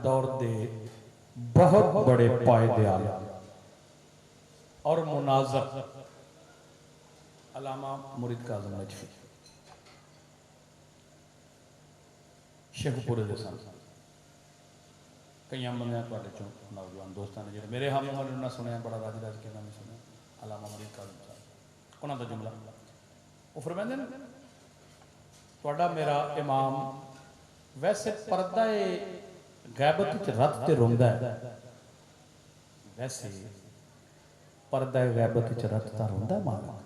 दौर के बहुत बड़े पायदे आलम और मुनाजर अलामा मुरीद काज़िम नजफी शेखपुरे के सन। कई बंद चो नौजवान दोस्तों ने जो मेरे हम उम्र उन्होंने सुनिया बड़ा राज राज के नाम सुनिया अलामा मुरीद काज़िम साहब उन्होंने जुमला वो फरमाते हैं तुहाडा मेरा इमाम वैसे परदा गैबत रत ते रोंदा है, वैसे परदा गैबत रत ता रोंदा मालिक।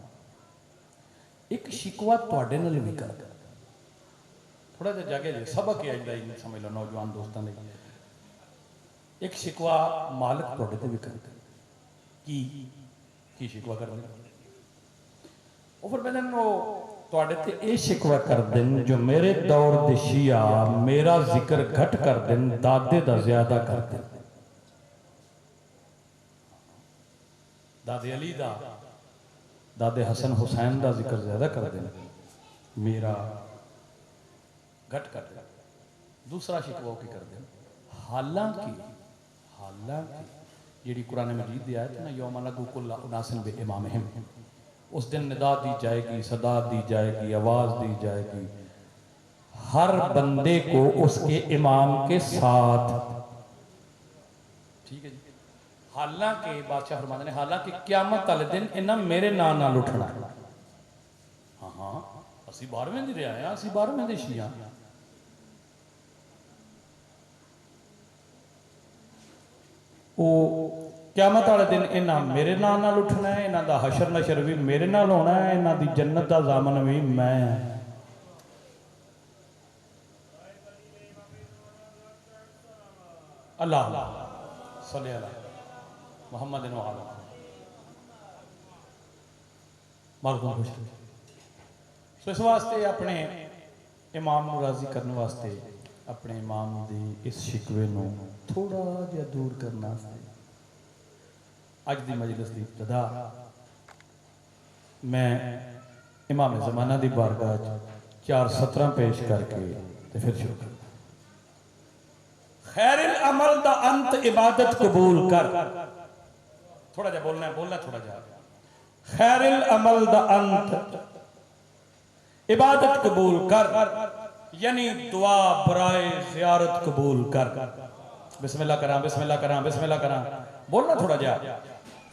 एक शिकवा तुहाडे नाल भी करदा थोड़ा जिहा जागे जे सबक ही आइंदा ही समझ लो नौजवान दोस्तों ने एक शिकवा मालिक तुहाडे ते भी करदा की शिकवा करदा वो फिर मैंने तुहाडे ते ये शिकवा कर देन जो मेरे दौर दे शिया मेरा जिक्र घट कर देन दादे दा ज्यादा कर देन दादे अली दा दादे हसन हुसैन दा जिक्र ज्यादा कर देन मेरा घट कर देन। दूसरा शिकवा की कर देन हालांकि जी कुरान मजीद दी आयत ना यौमा नदुकुल उनासिन बि इमामिहिम उस दिन निदा दी जाएगी, सदा दी जाएगी, आवाज दी जाएगी हर बंदे को उसके इमाम के साथ। ठीक है जी। हालांकि बादशाह फरमाते ने हालांकि क़यामत वाले दिन इन्हां मेरे नाम नाल उठना। हाँ हाँ असी 12वें दी रहा हैं, असी 12वें दे शिया वो क़यामत वाले दिन इन्हां मेरे नाम नाल उठना है, इन्हां दा हशर नशर भी मेरे नाल होना है, इन्हां दी जन्नत दा ज़ामन भी मैं। अल्लाह सल्ले अला मुहम्मद व आला मालूम खुश। सो इस वास्ते अपने इमाम नूं राज़ी करने वास्ते अपने इमाम दी इस शिकवे नूं थोड़ा जिहा दूर करना अज दी मजलिस की इब्तिदा मैं इमाम ज़माना की बारगाह 4 सतरां पेश करके ते फिर शुरू कर। खैरिल अमल दा अंत इबादत कबूल कर। थोड़ा जा बोलना थोड़ा जा। खैरिल अमल दा अंत इबादत कबूल कर यानी दुआ बराए ज़ियारत कबूल कर। बिस्मिल्लाह करा बिस्मिल्लाह करा बिस्मिल्लाह करा बोलना थोड़ा जा।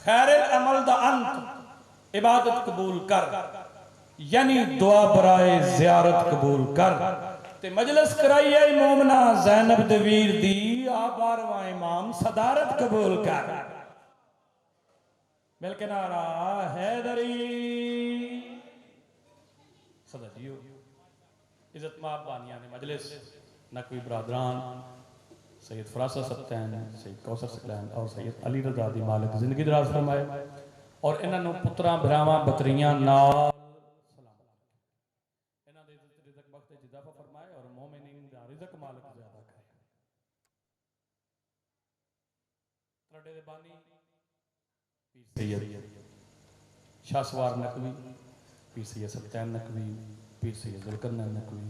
खैरिल अमल दा अंत इबादत कबूल कर यानी दुआ बराए ज़ियारत कबूल कर। ते मजलिस कराई है मोमना ज़ैनब दे वीर दी आ 12वां इमाम सदारत कबूल कर। मिलके नारा हैदरी सदा जियो। इज्जत माब बानिया ने मजलिस नकवी बरादरान सैयद फरासा सत्तैन सैयद कौसर सकलैन और सैयद अली रज़ा दी मालिक जिंदगी दराज फरमाए और इन्होंने पुत्रा भरावां बतरियां नाल इन्हां दे रिज़्क बख्श च इज़ाफा फरमाए और मोमिनीन दा रिज़्क मालिक ज़्यादा करे। तड़े दे बानी पीर सैयद शाहसवार नकवी पीर सैयद सत्तैन नकवी पीर सैयद ज़ुल्करनैन नकवी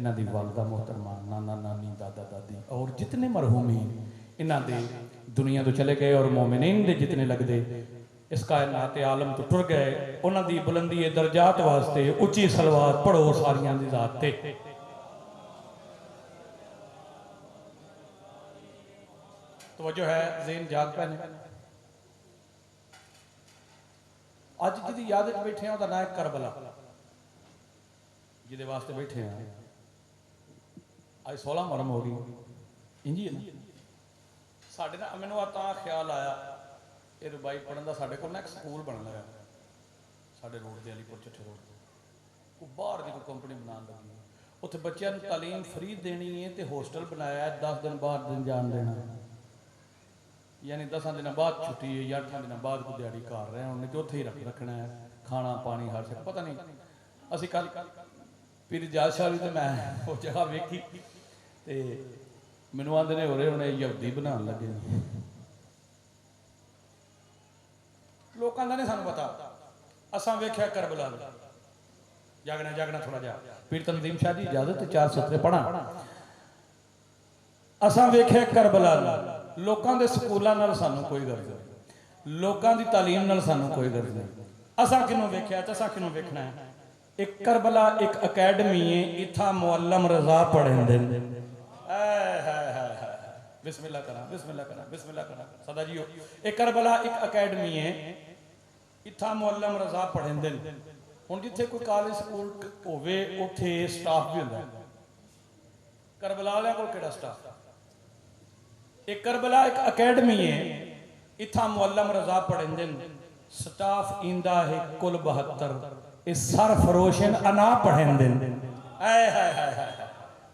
इन्हां दी वालदा मोहतरमा नाना नानी दादा दादी और जितने मरहूमीन इन्हां दे दुनिया तो चले गए और मोमिनीन दे जितने लगदे इस कायनात आलम तो टुर गए उन्हां दी बुलंदी दर्जात वास्ते उच्ची सलवात पढ़ो सारियां दी ज़ात ते। तवज्जो है ज़हन जाग पैने अज जिहदी याद च बैठे हैं नाम है करबला जिहदे वास्ते बैठे हैं आज 16 मुहर्रम हो गई इंजी है ना साढ़े ना मैनू तां ख्याल आया ये रुबाई पढ़न का साढ़े को एक स्कूल बन लगा साढ़े रोड के अलीपुर चट्ठे रोड को बाहर की कोई कंपनी बना लगी उत्थे बच्चों को तालीम फ्री देनी है तो होस्टल बनाया 10 दिन बाद दिन जान देना यानी 10 दिन बाद छुट्टी है या 8 दिन बाद को दिहाड़ी कर रहे हैं उन्हें तो उत्थे ही रखना है खाना पानी हर से पता नहीं असी कल पीर जाल शाह भी तो मैं वो जगह वेखी तो मैनू आंदे ने हो रहे उन्हें यहूदी बना लगे लोगों का नहीं सानू पता असा वेख्या करबला जागना जागना थोड़ा जा पीर तनजीम शाह जी इजाजत 4 सतरे पढ़ा असां वेख्या करबला लोकां दे स्कूलां नाल सानू कोई गर्ज नहीं, लोकां दी तालीम नाल सानू कोई गर्ज नहीं। असां किनू वेख्या ते असां किनू वेखना है। एक करबला एक अकैडमी है, इथा मुअल्लम रजा पढ़ेंदे ने। बिस्मिल्लाह करा, बिस्मिल्लाह करा, बिस्मिल्लाह करा सदा जी। एक करबला एक अकैडमी है, इथा मुअल्लम रजा पढ़ेंदे ने। हुण जिथे कोई कॉलेज स्कूल होवे उत्थे स्टाफ भी हुंदा है, करबला वालियां कोल किहड़ा स्टाफ? एक करबला एक अकैडमी है, इथा मुअल्लम रजा पढ़ेंदे ने। स्टाफ इंदा है कुल 72। इस सरफरोशन अना पढ़ेंदे ने।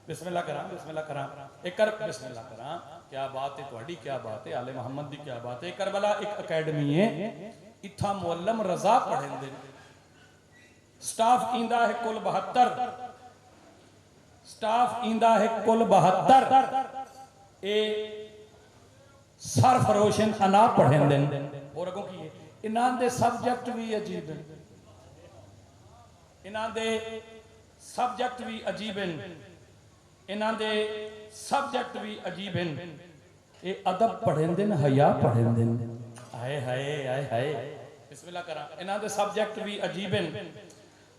बिस्मिल्लाह करा, बिस्मिल्लाह करा, एक कर बिस्मिल्लाह करा। क्या बात है तुहाडी, क्या बात है आले मोहम्मद दी, क्या बात है। करबला एक अकैडमी है, इथा मुअल्लम रजा पढ़ेंदे ने। स्टाफ इंदा है कुल 72। स्टाफ इंदा है कुल 72। ए सरफरोशन अना पढ़ेंदे ने। और अगों की है इन्हां दे सब्जेक्ट भी अजीब हैं, इन्हां दे सब्जेक्ट भी अजीब हैं, इन्हां दे सब्जेक्ट भी अजीब हैं। ये अदब पढ़ेंदे ने, हया पढ़ेंदे ने। हाय हाय हाय हाय बिस्मिल्लाह करा। इन्हां दे सब्जेक्ट भी अजीब हैं,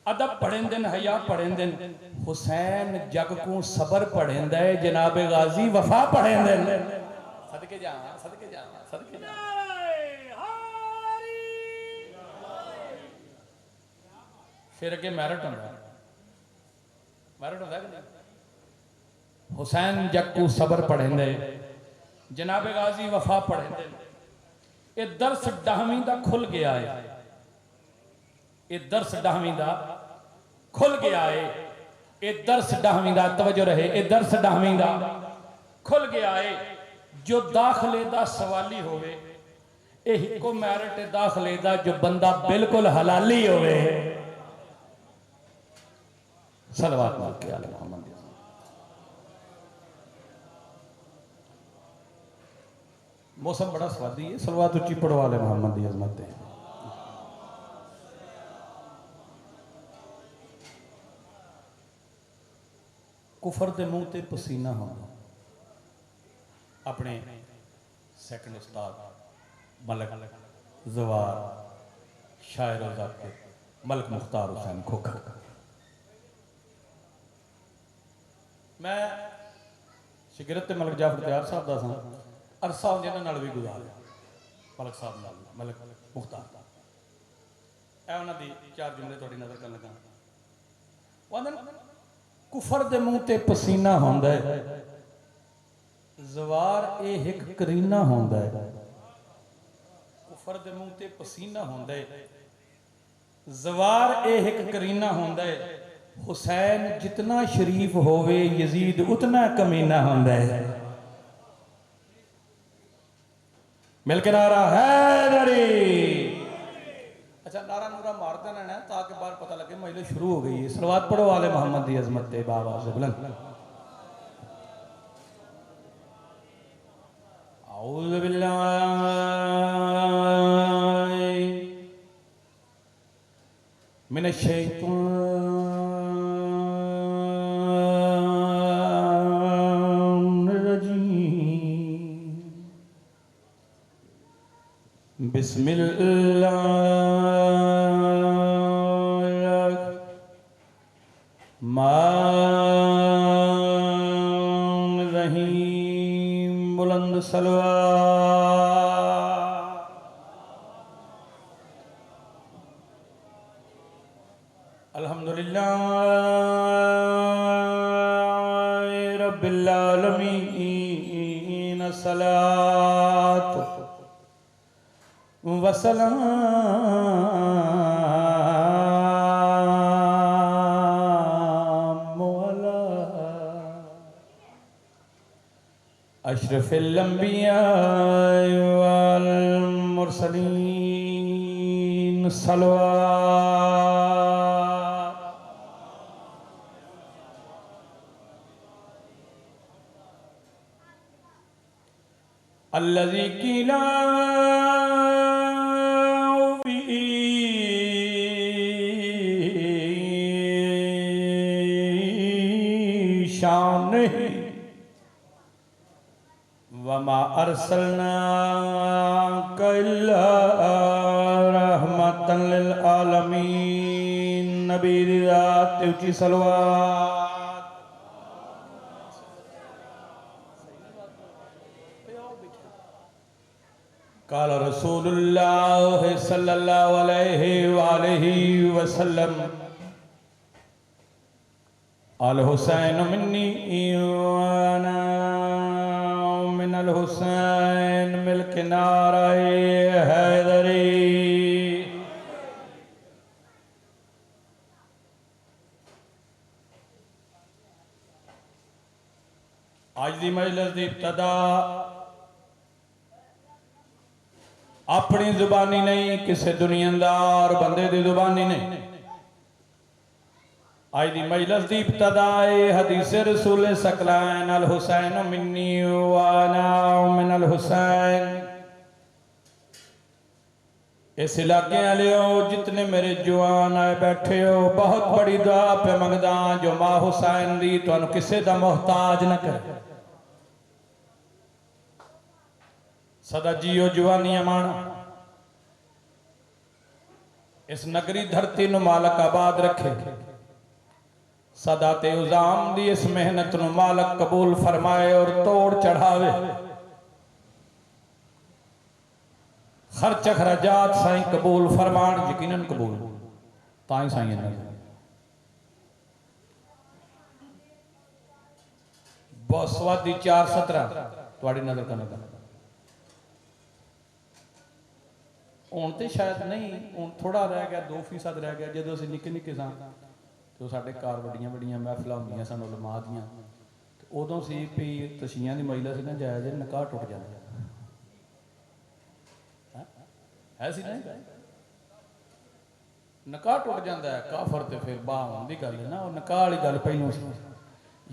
अदब पढ़ेंदे ने, हया पढ़ेंदे ने। हुसैन जग को सबर पढ़ेंदा है, जनाब गाजी वफा पढ़ेंदे ने। सदके जा, सदके जा, सदके जा। फिर अगे मैरिट होंदा है, मैरिट होंदा है कि नहीं? हुसैन जक्कू सबर पढ़ेंदे, जनाब गाजी वफा पढ़ेंदे। ये दर्स 10वीं दा खुल गया है, ये दर्स 10वीं दा खुल गया है। ये दर्स 10वीं दा, तवज्जो रहे, ये दर्स 10वीं दा खुल गया है। जो दाखले दा सवाली होवे, यही को मैरिट है दाखले दा, जो बंदा बिल्कुल हलाली होवे। सलवात मार के आले मोहम्मद। मौसम बड़ा स्वादी है, सलवात उच्ची पढ़ो आले मोहम्मद की अजमत है। कुफर दे मुंह ते पसीना होना। अपने सैकंड उस्ताद मलक जवार शायर ज़ाकिर मलक मुख्तार हुसैन खोखर। मैं शिगिरत मलक जाफर त्यार साहब का सा, अरसा जिन्होंने भी गुजारिया मलक साहब नाल, मलक मुख्तार ए उन्होंने 4 जुमले थोड़ी नजर कर लगा। वह कुफर दे मुंह ते पसीना होंदा है, जवार ए एक करीना होंदा है। कुफर दे मुंह ते पसीना होंदा है, जवार ए एक करीना होंदा है। हुसैन जितना शरीफ होवे यजीद उतना कमीना होंदा है। मिलके नारा हैदरी। अच्छा नारा नूरा मार देना है ताकि बाहर पता लगे महिला शुरू हो गई है। सलवात पढ़ो आले मोहम्मद की अजमत ते बाबा से बुलंद। औज़ु बिल्लाहि मिनश शैतानिर रजीम। बिस्मिल्लाहिर्रहमानिर्रहीम। बुलंद सलवात। अल्हम्दुलिल्लाहि रब्बिल आलमीन। सलात वसलाम अला अशरफिल अंबिया वल मुरसलीन। सलवात। अल्लज़ी क़ीला शान वमा अर्सलनाका इल्ला रहमतन लिल आलमीन। नबी दी ज़ात ते उची सलवात। काला रसूलुल्लाह सल्लल्लाहु अलैहि वसल्लम अल हुसैन मिन्नी वाना मिनल हुसैन मिल किनारे हैदरी। आज दी मजलिस दी इब्तदा अपनी जुबानी नहीं, किसी दुनियादार बंदे दी जुबानी नहीं। आज दी मजलिस दी इब्तदा हदीस रसूल सकलैन अल हुसैन मिन्नी व अना मिनल हुसैन। इस इलाके वाले जितने मेरे जवान आए बैठे हो, बहुत बड़ी दुआ पे मंगदा जो मां हुसैन दी तुहानू किसे दा मोहताज न करे। सदा जियो जवानियां माणो। इस नगरी धरती नु मालक आबाद रखे। सदा ते उजाम दी इस मेहनत नु मालक कबूल फरमाए और तोड़ चढ़ावे। खर्च खराजात साईं कबूल फरमान, यकीनन कबूल ताई साईं ने बहुत स्वादी 417 तुम्हारी नजर करना हूँ तो शायद नहीं, हूँ थोड़ा रह गया, 2% रह गया। जो असं निके निके सा तो साढ़े घर बड़ियां बड़ियां महफिल होंदियां सन उलमा दियां, उदों सी भी तशीयां दी मजलिस ना जायज़ निकाह टुट जाता है सी नहीं, निकाह टुट जाता है। काफर तो फिर बाह होने की गल है ना, निकाह वाली गल पहलों सी,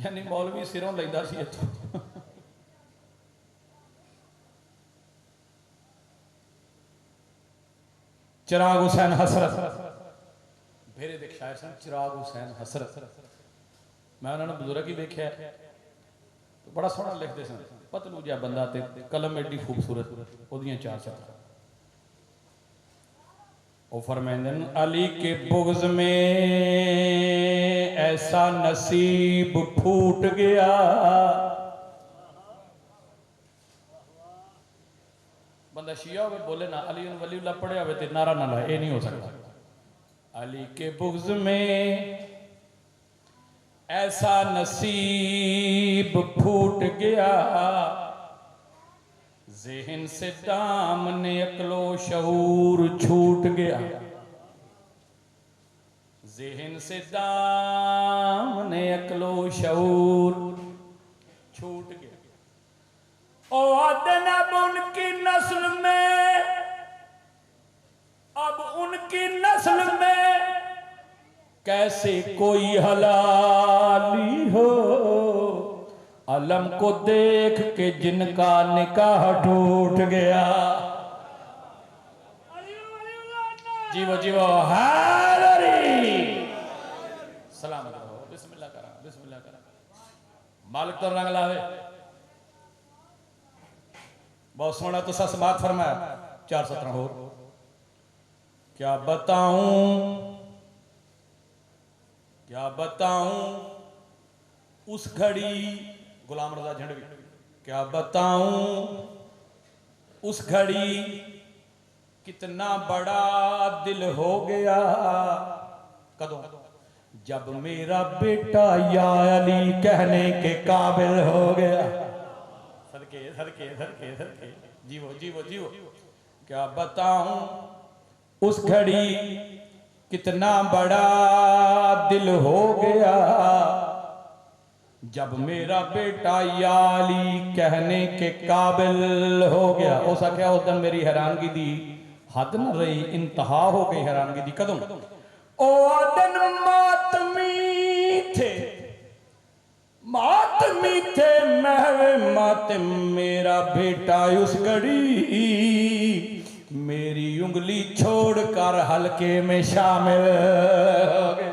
यानी मौलवी सिरों लेंदा सी इत्थों। चिराग हुसैन हसरत भेरे देख शायर सन, चिराग हुसैन हसरत। मैं उन्होंने बुजुर्ग ही देखा तो बड़ा सोहना लिखते सन, पतलू जिहा बंदा ते कलम एडी खूबसूरत, ओदियां 417। वो फरमाते हैं अली के बुग़्ज़ में ऐसा नसीब फूट गया। बंदा शिया हो बोले ना अली वलीउल्लाह पढ़े हो तो नारा ना लाए, ये नहीं हो सकता। अली के बुग़्ज़ में ऐसा नसीब फूट गया, ज़हन से दामने अक्लो शऊर छूट गया। ज़हन से दामने अक्लो शऊर छूट गया। ओ अब उनकी नस्ल में, अब उनकी नस्ल में कैसे कोई हलाली हो। अलम को देख के जिनका निकाह टूट गया। जीवो जीवो हैदरी सलाम करो, बिस्मिल्लाह करा, बिस्मिल्लाह करा। मालिक तो रंग लावे। बहुत सोहना तो समात फरमाया 417 हो। क्या बताऊं, क्या बताऊं उस घड़ी, गुलाम रजा झंडवी, क्या बताऊं उस घड़ी कितना बड़ा दिल हो गया। कदों, जब मेरा बेटा या अली कहने के काबिल हो गया। सदके सदके सदके सदके, जीवो जीवो जीवो। क्या बताऊं उस घड़ी कितना बड़ा दिल हो गया, जब मेरा बेटा या अली कहने के काबिल हो गया। उस आख्या उस दिन मेरी हैरानगी दी हद न रही, इंतहा हो गई हैरानगी दी। कदों ओ दिन मातमी थे, मातमी थे महवे मातम मेरा बेटा उस घड़ी, मेरी उंगली छोड़कर हल्के में शामिल हो गए।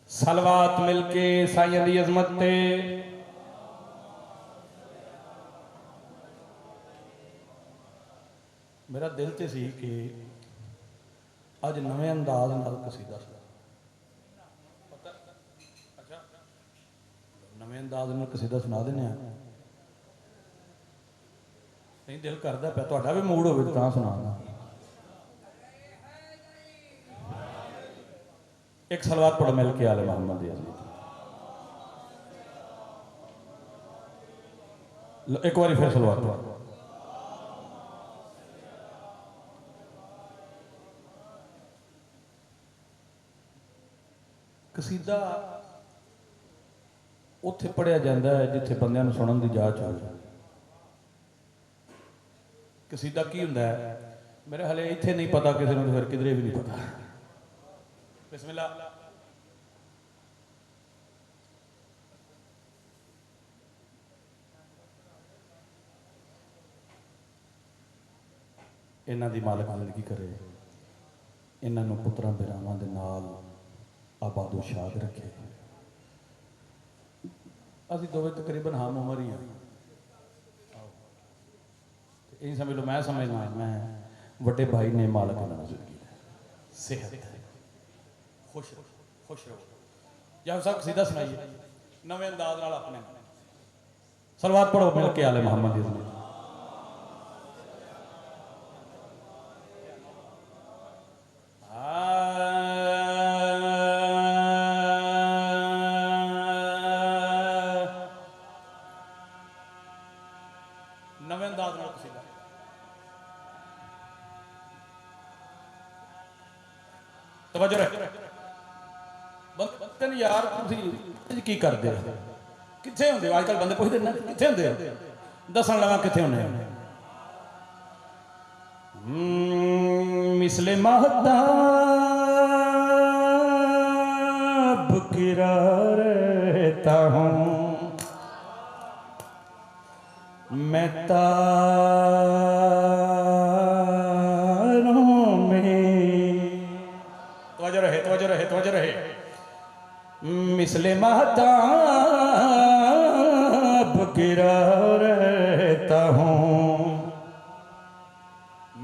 सलवात मिलके साईं दी अजमत ते मेरा दिल ते सी कि अज नवे अंदाज नाल कसीदा सुना। अच्छा नवे अंदाज नाल कसीदा सुना देने नहीं दिल करदा पिया तुहाडा भी मूड होवे तां सुनाना। एक सलवात पढ़ो मिल के आले मोहम्मद दी अज़मत। एक बारी फिर सलवात पढ़ो। कसीदा उत्थे पढ़िया जाता है जिथे बंदियां नूं सुनन दी जाच हो। कसीदा की हुंदा है मेरे हले इत्थे नहीं पता, किसी नूं फिर किधरे भी नहीं पता। बिस्मिल्लाह। इन्हां दी मालिक जिंदगी करे, इन्हां नूं पुत्रां बिरावां दे नाल आबादो शाद रखे। असीं दोवें तकरीबन हम उम्र ही हैं। यही समझ लो, मैं समझना मैं वड्डे भाई ने मालक इन्हां जिंदगी सेहत खुश खुश रहो। या सब सीधा सुनाइए नवे अंदाज नाल अपने सलवात पढ़ो मिल के आले मोहम्मद दी अज़मत। नवे अंदाज नाल कसीदा तवज्जो रख बंदे यार तुसीं की करदे हो कित्थे हुंदे हो? अजकल बंदे पुछदे ना कित्थे हुंदे हो, दसन लगा कित्थे हुंदे हो। मिसले महताब गिरा रहता हूँ मैं तारों में। तवज्जो रहे तवज्जो रहे तवज्जो रहे। मिसले महताब गिरा रहता हूँ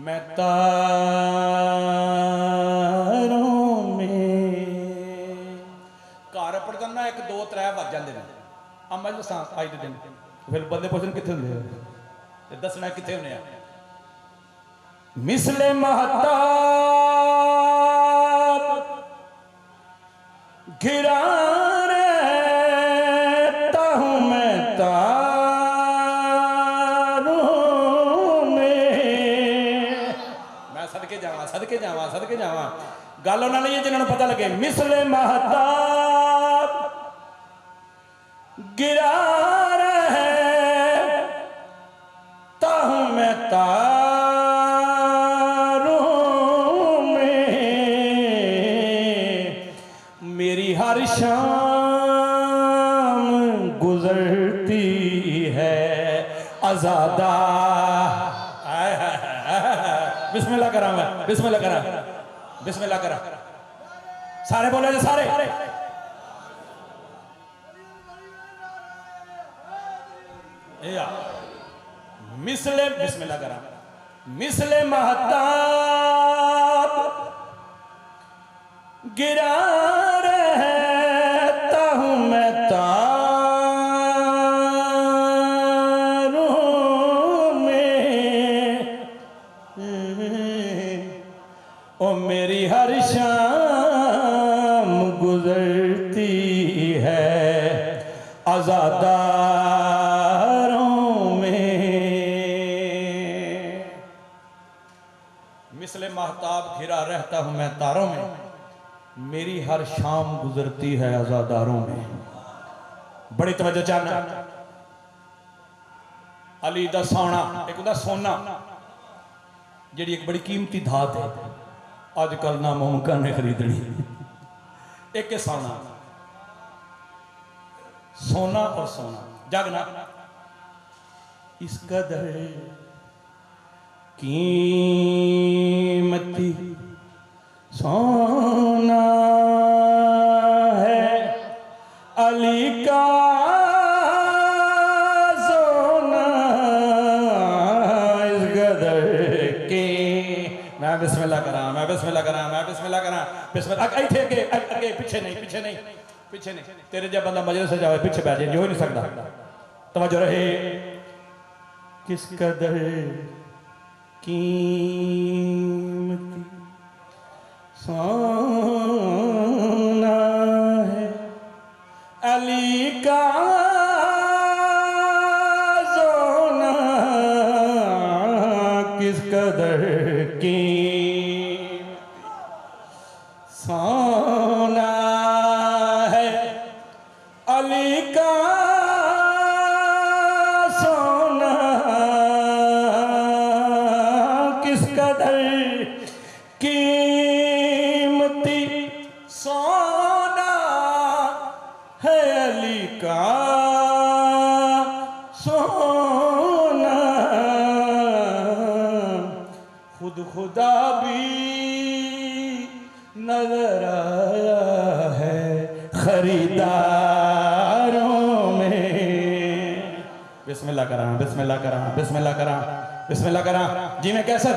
मैं तारों में। घर पढ़ना एक दो त्रै बज जाते हैं अमल अज के दिन। फिर बंदे पुछन कित्थे हुंदे हो, दसना कित्थे हुंदे आ। मिसले महताब घिरा रहता हूँ मैं तारों में। मैं सदके जावा सदके जावा सदके जावा। गल उन्हां लई जिन्हां नूं पता लगे। मिसले महताब गिरा रहता हूँ मैं तारों में। मेरी हर शाम गुजरती है आजादा। बिस्मिल्लाह करा मैं बिस्मिल्लाह करा बिस्मिल्लाह करा। सारे बोले जो सारे मिसले बिस्मिल्लाह करा। मिसले महताब गिरा रहता हूँ मैं तारों में। ओ मेरी हर शाम गुजरती है आजादारों में। मिसले महताब घिरा रहता हूँ मैं तारों में। मेरी हर शाम गुजरती है आजादारों में। बड़ी तवज्जो चाहना। अली दा सोना एक होंदा सोना जिहड़ी एक बड़ी कीमती धात है अजकल नामुमकिन है खरीदनी। एक है सोना सोना और सोना जागना इस कदर कीमती सोना है अली का सोना इस कदर की मैं बिस्मिल्लाह करा, मैं बिस्मिल्लाह करा, मैं बिस्मिल्लाह करा, बिस्मिल्लाह इत्थे अगे अगे पीछे नहीं, पीछे नहीं, पीछे नहीं। तेरे जब बंदा मजलिस से जाए पीछे बैठ जाए, हो ही नहीं सकता। तवज्जो रहे। किस कदर कीमती सोना है अली का सोना, किस कदर कीमती सोना है अली का सोना, किस कदर कीमती सोना है अली का सोना। खुद खुदा भी नजर आया है खरीदारों में। बिस्मिल्लाह करा, बिस्मिल्लाह करा, बिस्मिल्लाह करा, बिस्मिल्लाह करा जी। मैं कैसा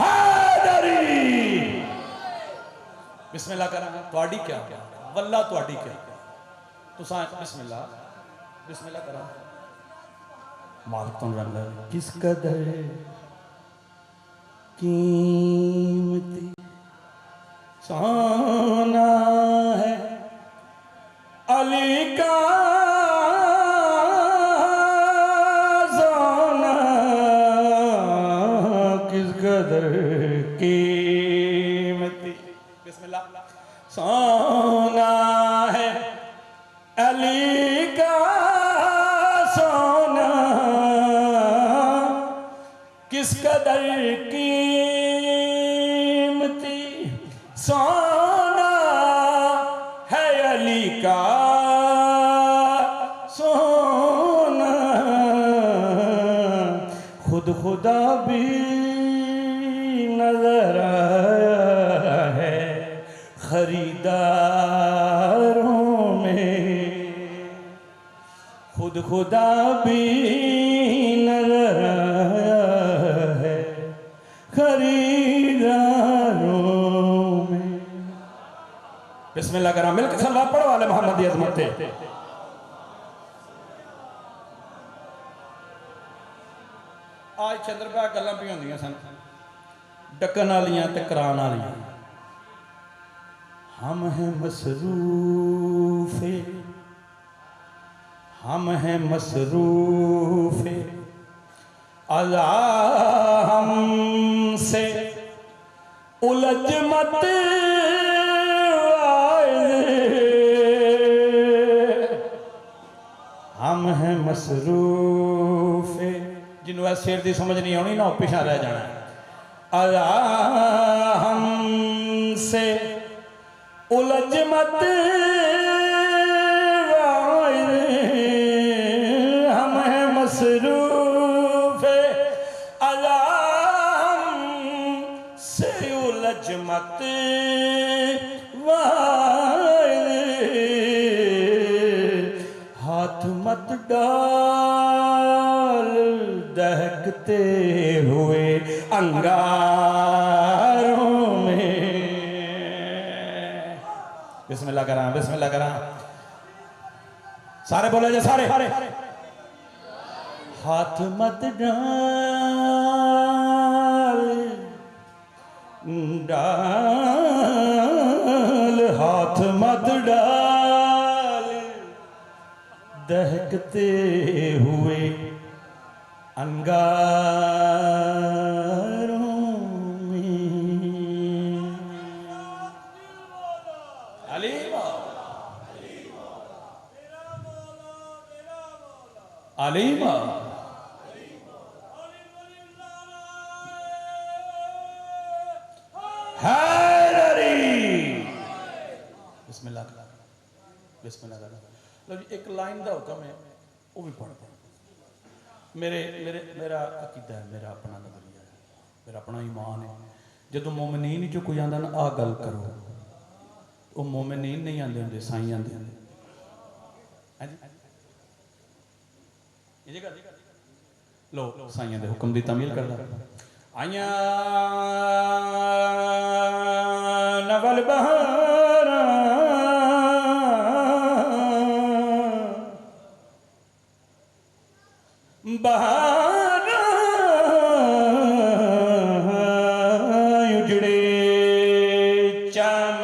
हैदरी बिस्मिल्लाह करा। तुहाडी क्या वल्ला, तुहाडी क्या तुसा बिस्मिल्लाह, बिस्मिल्लाह करा। मालिक तो रंग किस कदर कीमती सोना है अली का सोना, किस कदर कीमती बिस्मिल्लाह सोना है अली का सोना, किस कदर कीमती सोना है अली का सोना। खुद खुदा भी नजर आया है खरीदारों में, खुद खुदा भी नजर आया है खरीदारों में। बिस्मिल्लाह करा, मिलकर सलवात पढ़ो वाले मोहम्मद की अज़मत पे। आज चंद्रपा गल्लां पई होंदियां सन डकन वालियां ते करान वालियां। हम हैं मसरूफे, हम हैं मसरूफे अज़ा हमसे उलझ मत हम हैं मसरूफे। जिन्होंने इस शेर की समझ नहीं आनी ना पिछा रह जाना। अज़ा हमसे उलझ मत हम हैं मसरूफे अज़ा हमसे उलझ मत हाथ मत डाल दहकते हुए अंगारों में। बिस्मिल्लाह करा, बिस्मिल्लाह करा। सारे बोले जो सारे हाथ मत डाल डाल हाथ मत डाल दहकते हुए अंगारों में। अलीमा अलीमा बिस्मिल्लाह बिस्मिल्लाह। लो जी एक लाइन का हुक्म है वो भी पढ़ दो। मेरे मेरे मेरा अकीदा है, मेरा अपना नजरिया है, मेरा अपना ईमान है। जो मोमिनीन चो कोई आंदा ना आ गल करो, वो मोमिनीन नहीं आते होंगे, साईं आते होंगे। लो साइयां दे हुक्म की तामील करदा। आया नवल बहारा बहारा उजड़े चाम।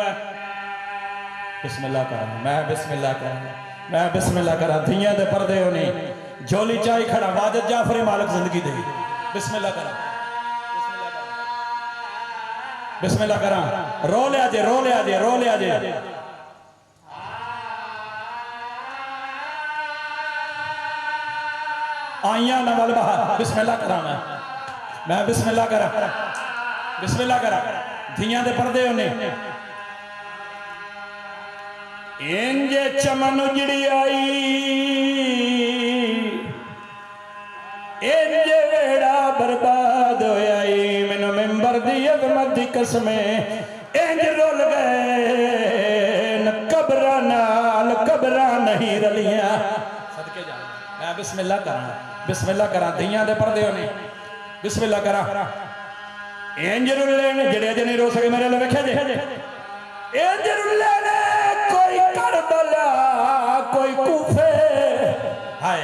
बिस्मिल्लाह करा, मैं बिस्मिल्लाह करा, मैं बिस्मिल्लाह करा। धियां दे पर्दे होने झोली चाई खड़ा वाजद जाफरी मालिक जिंदगी दे। बिस्मिल्लाह करा, बिस्मिल्लाह करा। रो लिया जे, रो लिया जे, रो लिया जे। आइया नवल बहार। बिस्मिल्लाह करा, मैं बिस्मिल्लाह करा, बिस्मिल्लाह करा। धियां दे पर्दे होने इंजे चमन उजड़ी आई, इंजे वेड़ा बर्बाद होया। मैनू मेंबर दी अजमत दी कसमें इंज रुल गए न कब्रां नाल कब्रां नहीं रलियां। सदके जा मैं बिस्मिल्लाह करा, बिस्मिल्लाह करा। धियां दे पर्दे होने बिस्मिल्लाह करा। इंज रुले ने जेड़े अजे नहीं रो सके मेरे लो वेख्या जे। इंज रुले ने कोई करबला कोई कूफे, हाय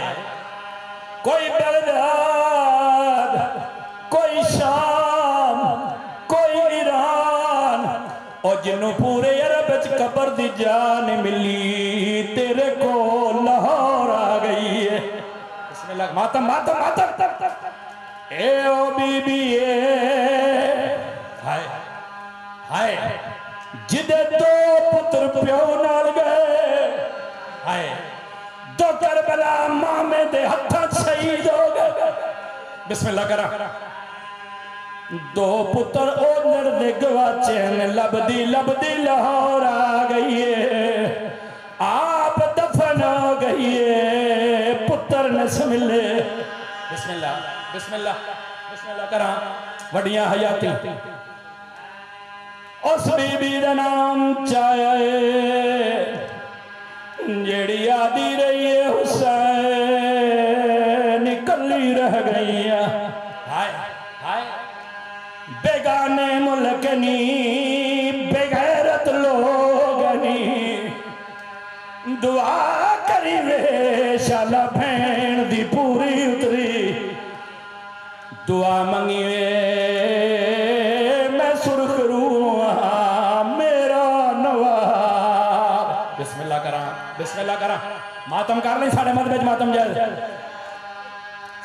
कोई बगदाद कोई शाम कोई ईरान। और जिन्हों पूरे अरब च कबर दी जान मिली तेरे को लाहौर आ गई है। बिस्मिल्लाह। मातम मातम मातम ए ओ बीबी ए हाय हाय जिदे दो पुत्र प्यो नाल गए, हाय दो करबला मामे दे हत्थां शहीद हो गए। बिस्मिल्लाह करा। दो पुत्र ओनर दे गवाचे ने लबदी लबदी लाहौर आ गई है। आप दफन हो गई है पुत्र नस मिले। बिस्मिल्लाह बिस्मिल्लाह बिस्मिल्लाह करा। वडियां हयाती उस बीबी का नाम चाहे जेड़ी आदि रही है हुसैन कली रह गई। हाय हाय बेगाने मुल्क नी बेगैरत लोग नी दुआ करी वे शाला भैन दी पूरी उतरी। दुआ मंगी वे मैं सुरखरू मेरा नवाब। बिस्मिल्लाह करा, बिस्मिल्लाह करा। मातम कर ली साढ़े मत मातम जाए।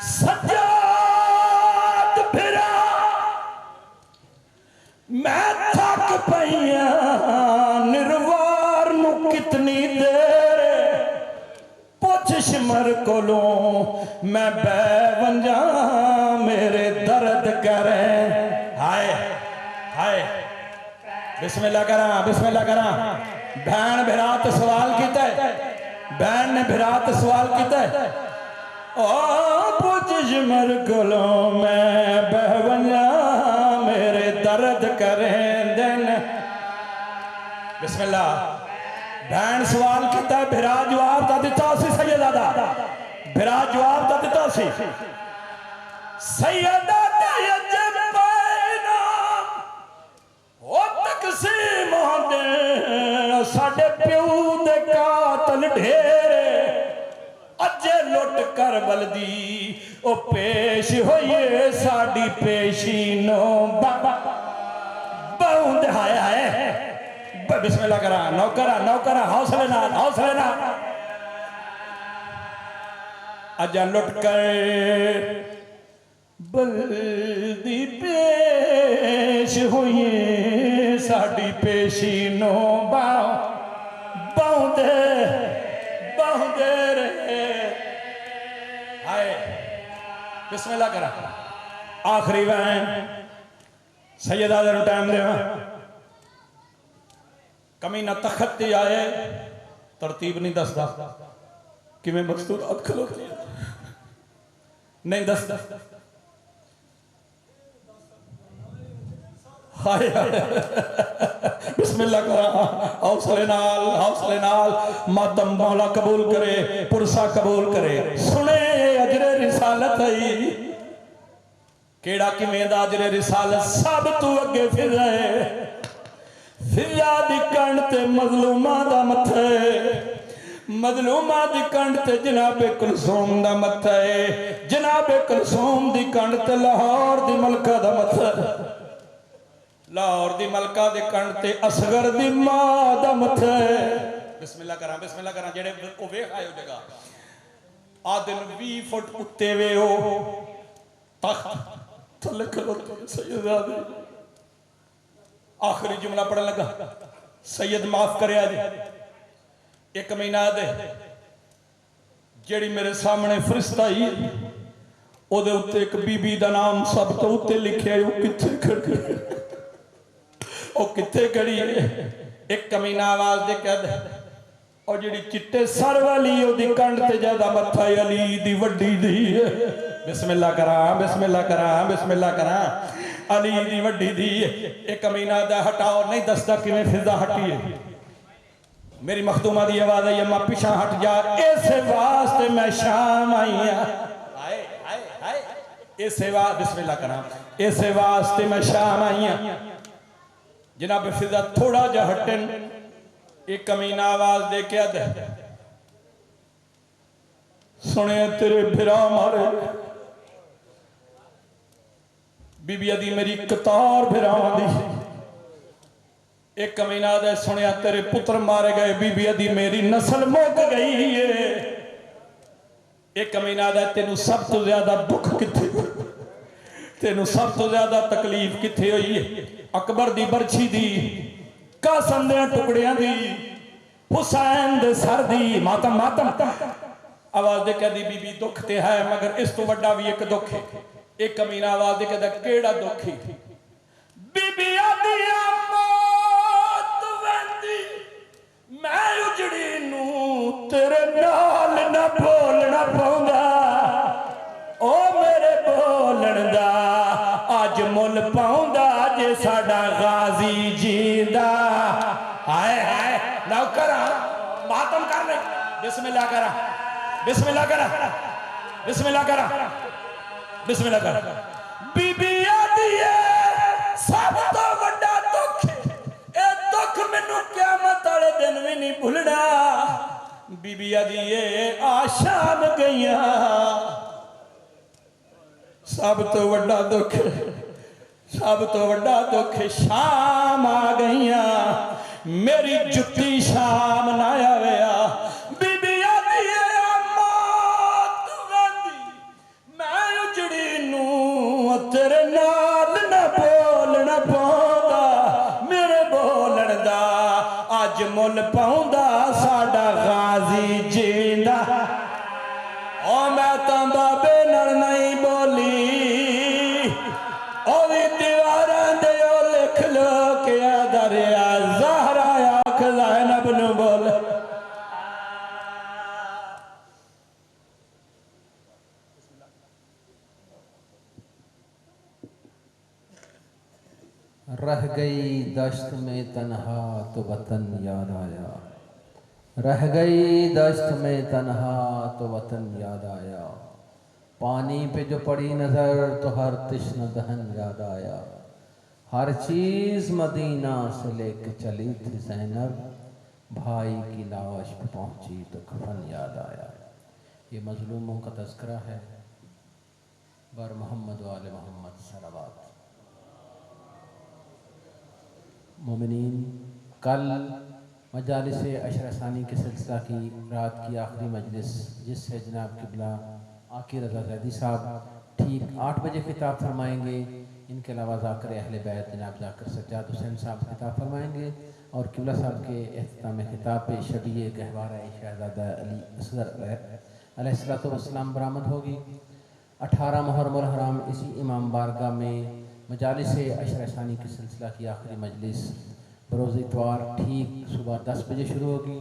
सज्जाद फिरा मैं थक पईया निर्वार नू कितनी देर पुछ शिमर कोलों मैं बैवंजा मेरे दर्द करे। हाय हाय बिस्मिल्लाह करा, बिस्मिल्लाह करा। भैन भिरात सवाल किया, भैन ने भिरात सवाल किया ओ पुछ शिमर कोलों मैं बैवंजा मेरे दर्द करें दिन। बिस्मिल्लाह। भैन सवाल किया, भिरा जवाब का दिता सी सैयदा, भिरा जवाब का दिता सी सैयदा साडे प्यो दे कातल ढेरे अजे लुट कर बलदी ओ पेश होइए साडी पेशी नो बाउंद। हाय हाय बिस्मिल्लाह करा। नौकरा नौकरा हौसले नाल, हौसले नाल। अजा लुट कर बलदी पेश होइए साडी पेशी नो बाउंदे बाउंदे रहे। हाय बिस्मिल्लाह करा। आखिरी वैन सैयदा दे टाइम दे कमीना तखत ते आए तरतीब नहीं दसदा किवें मस्तूरात खलो नहीं दसदा। हाय बिस्मिल्लाह करा। हौसले नाल, हौसले नाल। मातम मौला कबूल करे, पुरसा कबूल करे। सुने अजरे रिसालत आई केड़ा किवें दा अजरे रिसालत सब तू अगे फिरा है। फिजा दी कंड ते मजलूमा दा मथा है, मजलूमा दी कंड ते जनाबे कुलसूम दा मथा है, जनाबे कुलसूम दी कंड ते लाहौर दी मलका दा मथा है, लाहौर दी मलका दे कंड ते असगर दी मां दा मथा है। बिस्मिल्लाह करा जेड़े ओ वेख आयो जगह आदिन 20 फुट उत्ते वे हो तख्त थले खलोते सैयद आखिरी जुमला पढ़न लगा, सैयद माफ करे एक महीना दे जेड़ी मेरे सामने फरिश्ता आई ओदे उत्ते एक बीबी दा नाम सब तो उत्ते लिखिया है, ओ किथे खड़ी है। एक कमीना आवाज दे कह दे और जेड़ी चिट्टे सर वाली ओदी कंड ते ज्यादा मथा अली दी वड्डी दी है। बिस्मिल्लाह करा अली दी वड्डी दी एक कमीना दा हटाओ नहीं दसदा किवें फिजा हटी है। मेरी मखदूमा दी आवाज आई अम्मा पिछा हट जा, इस वास्ते मैं शाम आई हां, इस वास्ते बिस्मिल्लाह करा इस वास्ते मैं शाम आई हां। जनाब फिजा थोड़ा जा हटन एक कमीना आवाज दे के दे सुने तेरे फिरा मारे बीबी अदी मेरी कतार फिरावां दी। एक कमीना दे सुनिया तेरे पुत्र मारे गए, बीबी अदी मेरी नस्ल मुक गई है। एक कमीना दे तेनू सब तो ज्यादा दुख किथे, तेनू सब तो ज्यादा तकलीफ किथे हुई है? अकबर दी बरछी दी, कासम दे टुकड़ियां दी, हुसैन दे सर दी, मातम आवाज दे कहदी बीबी दुख ते है मगर इस तो वड्डा भी एक दुख है। एक कमीना आवाज दे कहदा केड़ा दुख है? बीबी आदी मौत वेंदी मैं उजड़ी नू तेरे नाल ना बोलना पौंदा, ओ मेरे बोलन दा अज मुल पाउंदा जे साडा गाजी जींदा। हाय हाय नौकर मातम कर ले। बिस्मिल्लाह करा बीबी आदी है सब तो बड़ा दुख, ए दुख मैनू क़यामत वाले दिन भी नहीं भुलना। बीबी आदी है आशाम गईया सब तो बड़ा दुख, सब तो बड़ा दुख शाम आ गईया मेरी जुत्ती शाम ना आया। बीबी आदी है मौत वेंदी मैं उजड़ी नू तेरे नाल ना बोलना पौंदा, मेरे बोलन दा अज मुल पाउंदा साडा गाजी जींदा। ओ मैं तां बाबे नाल नहीं बोली, ओ भी दीवारां दे ओ लिख लो के दरिया ज़हरा आख ज़ैनब नू बोल। रह गई दश्त में तन्हा तो वतन याद आया, रह गई दश्त में तन्हा तो वतन याद आया। पानी पे जो पड़ी नज़र तो हर तिश्न दहन याद आया। हर चीज़ मदीना से लेके चली थी ज़ैनब, भाई की लाश पे पहुंची तो कफन याद आया। ये मजलूमों का तज़किरा है। बर मोहम्मद वाले मोहम्मद सलावत। मोमिनीन, कल मजालिस अशरसानी के सिलसिला की रात की आखिरी मजलिस जिससे जनाब किबला आकी रज़ा ज़ैदी साहब ठीक 8 बजे खिताब फरमाएंगे। इनके अलावा ज़ाकिर अहले बैत जनाब ज़ाकिर सज्जाद हुसैन साहब खिताब फरमाएंगे और किबला साहब के एहतमाम खिताब पे शबीए गहवारा शहज़ादा अली असगर अलैहिस्सलाम बरामद होगी। 18 मुहर्रम हराम इसी इमाम बारगाह में मजालिस अशरसानी के सिलसिला की आखिरी मजलिस बरोज़ इतवार ठीक सुबह 10 बजे शुरू होगी,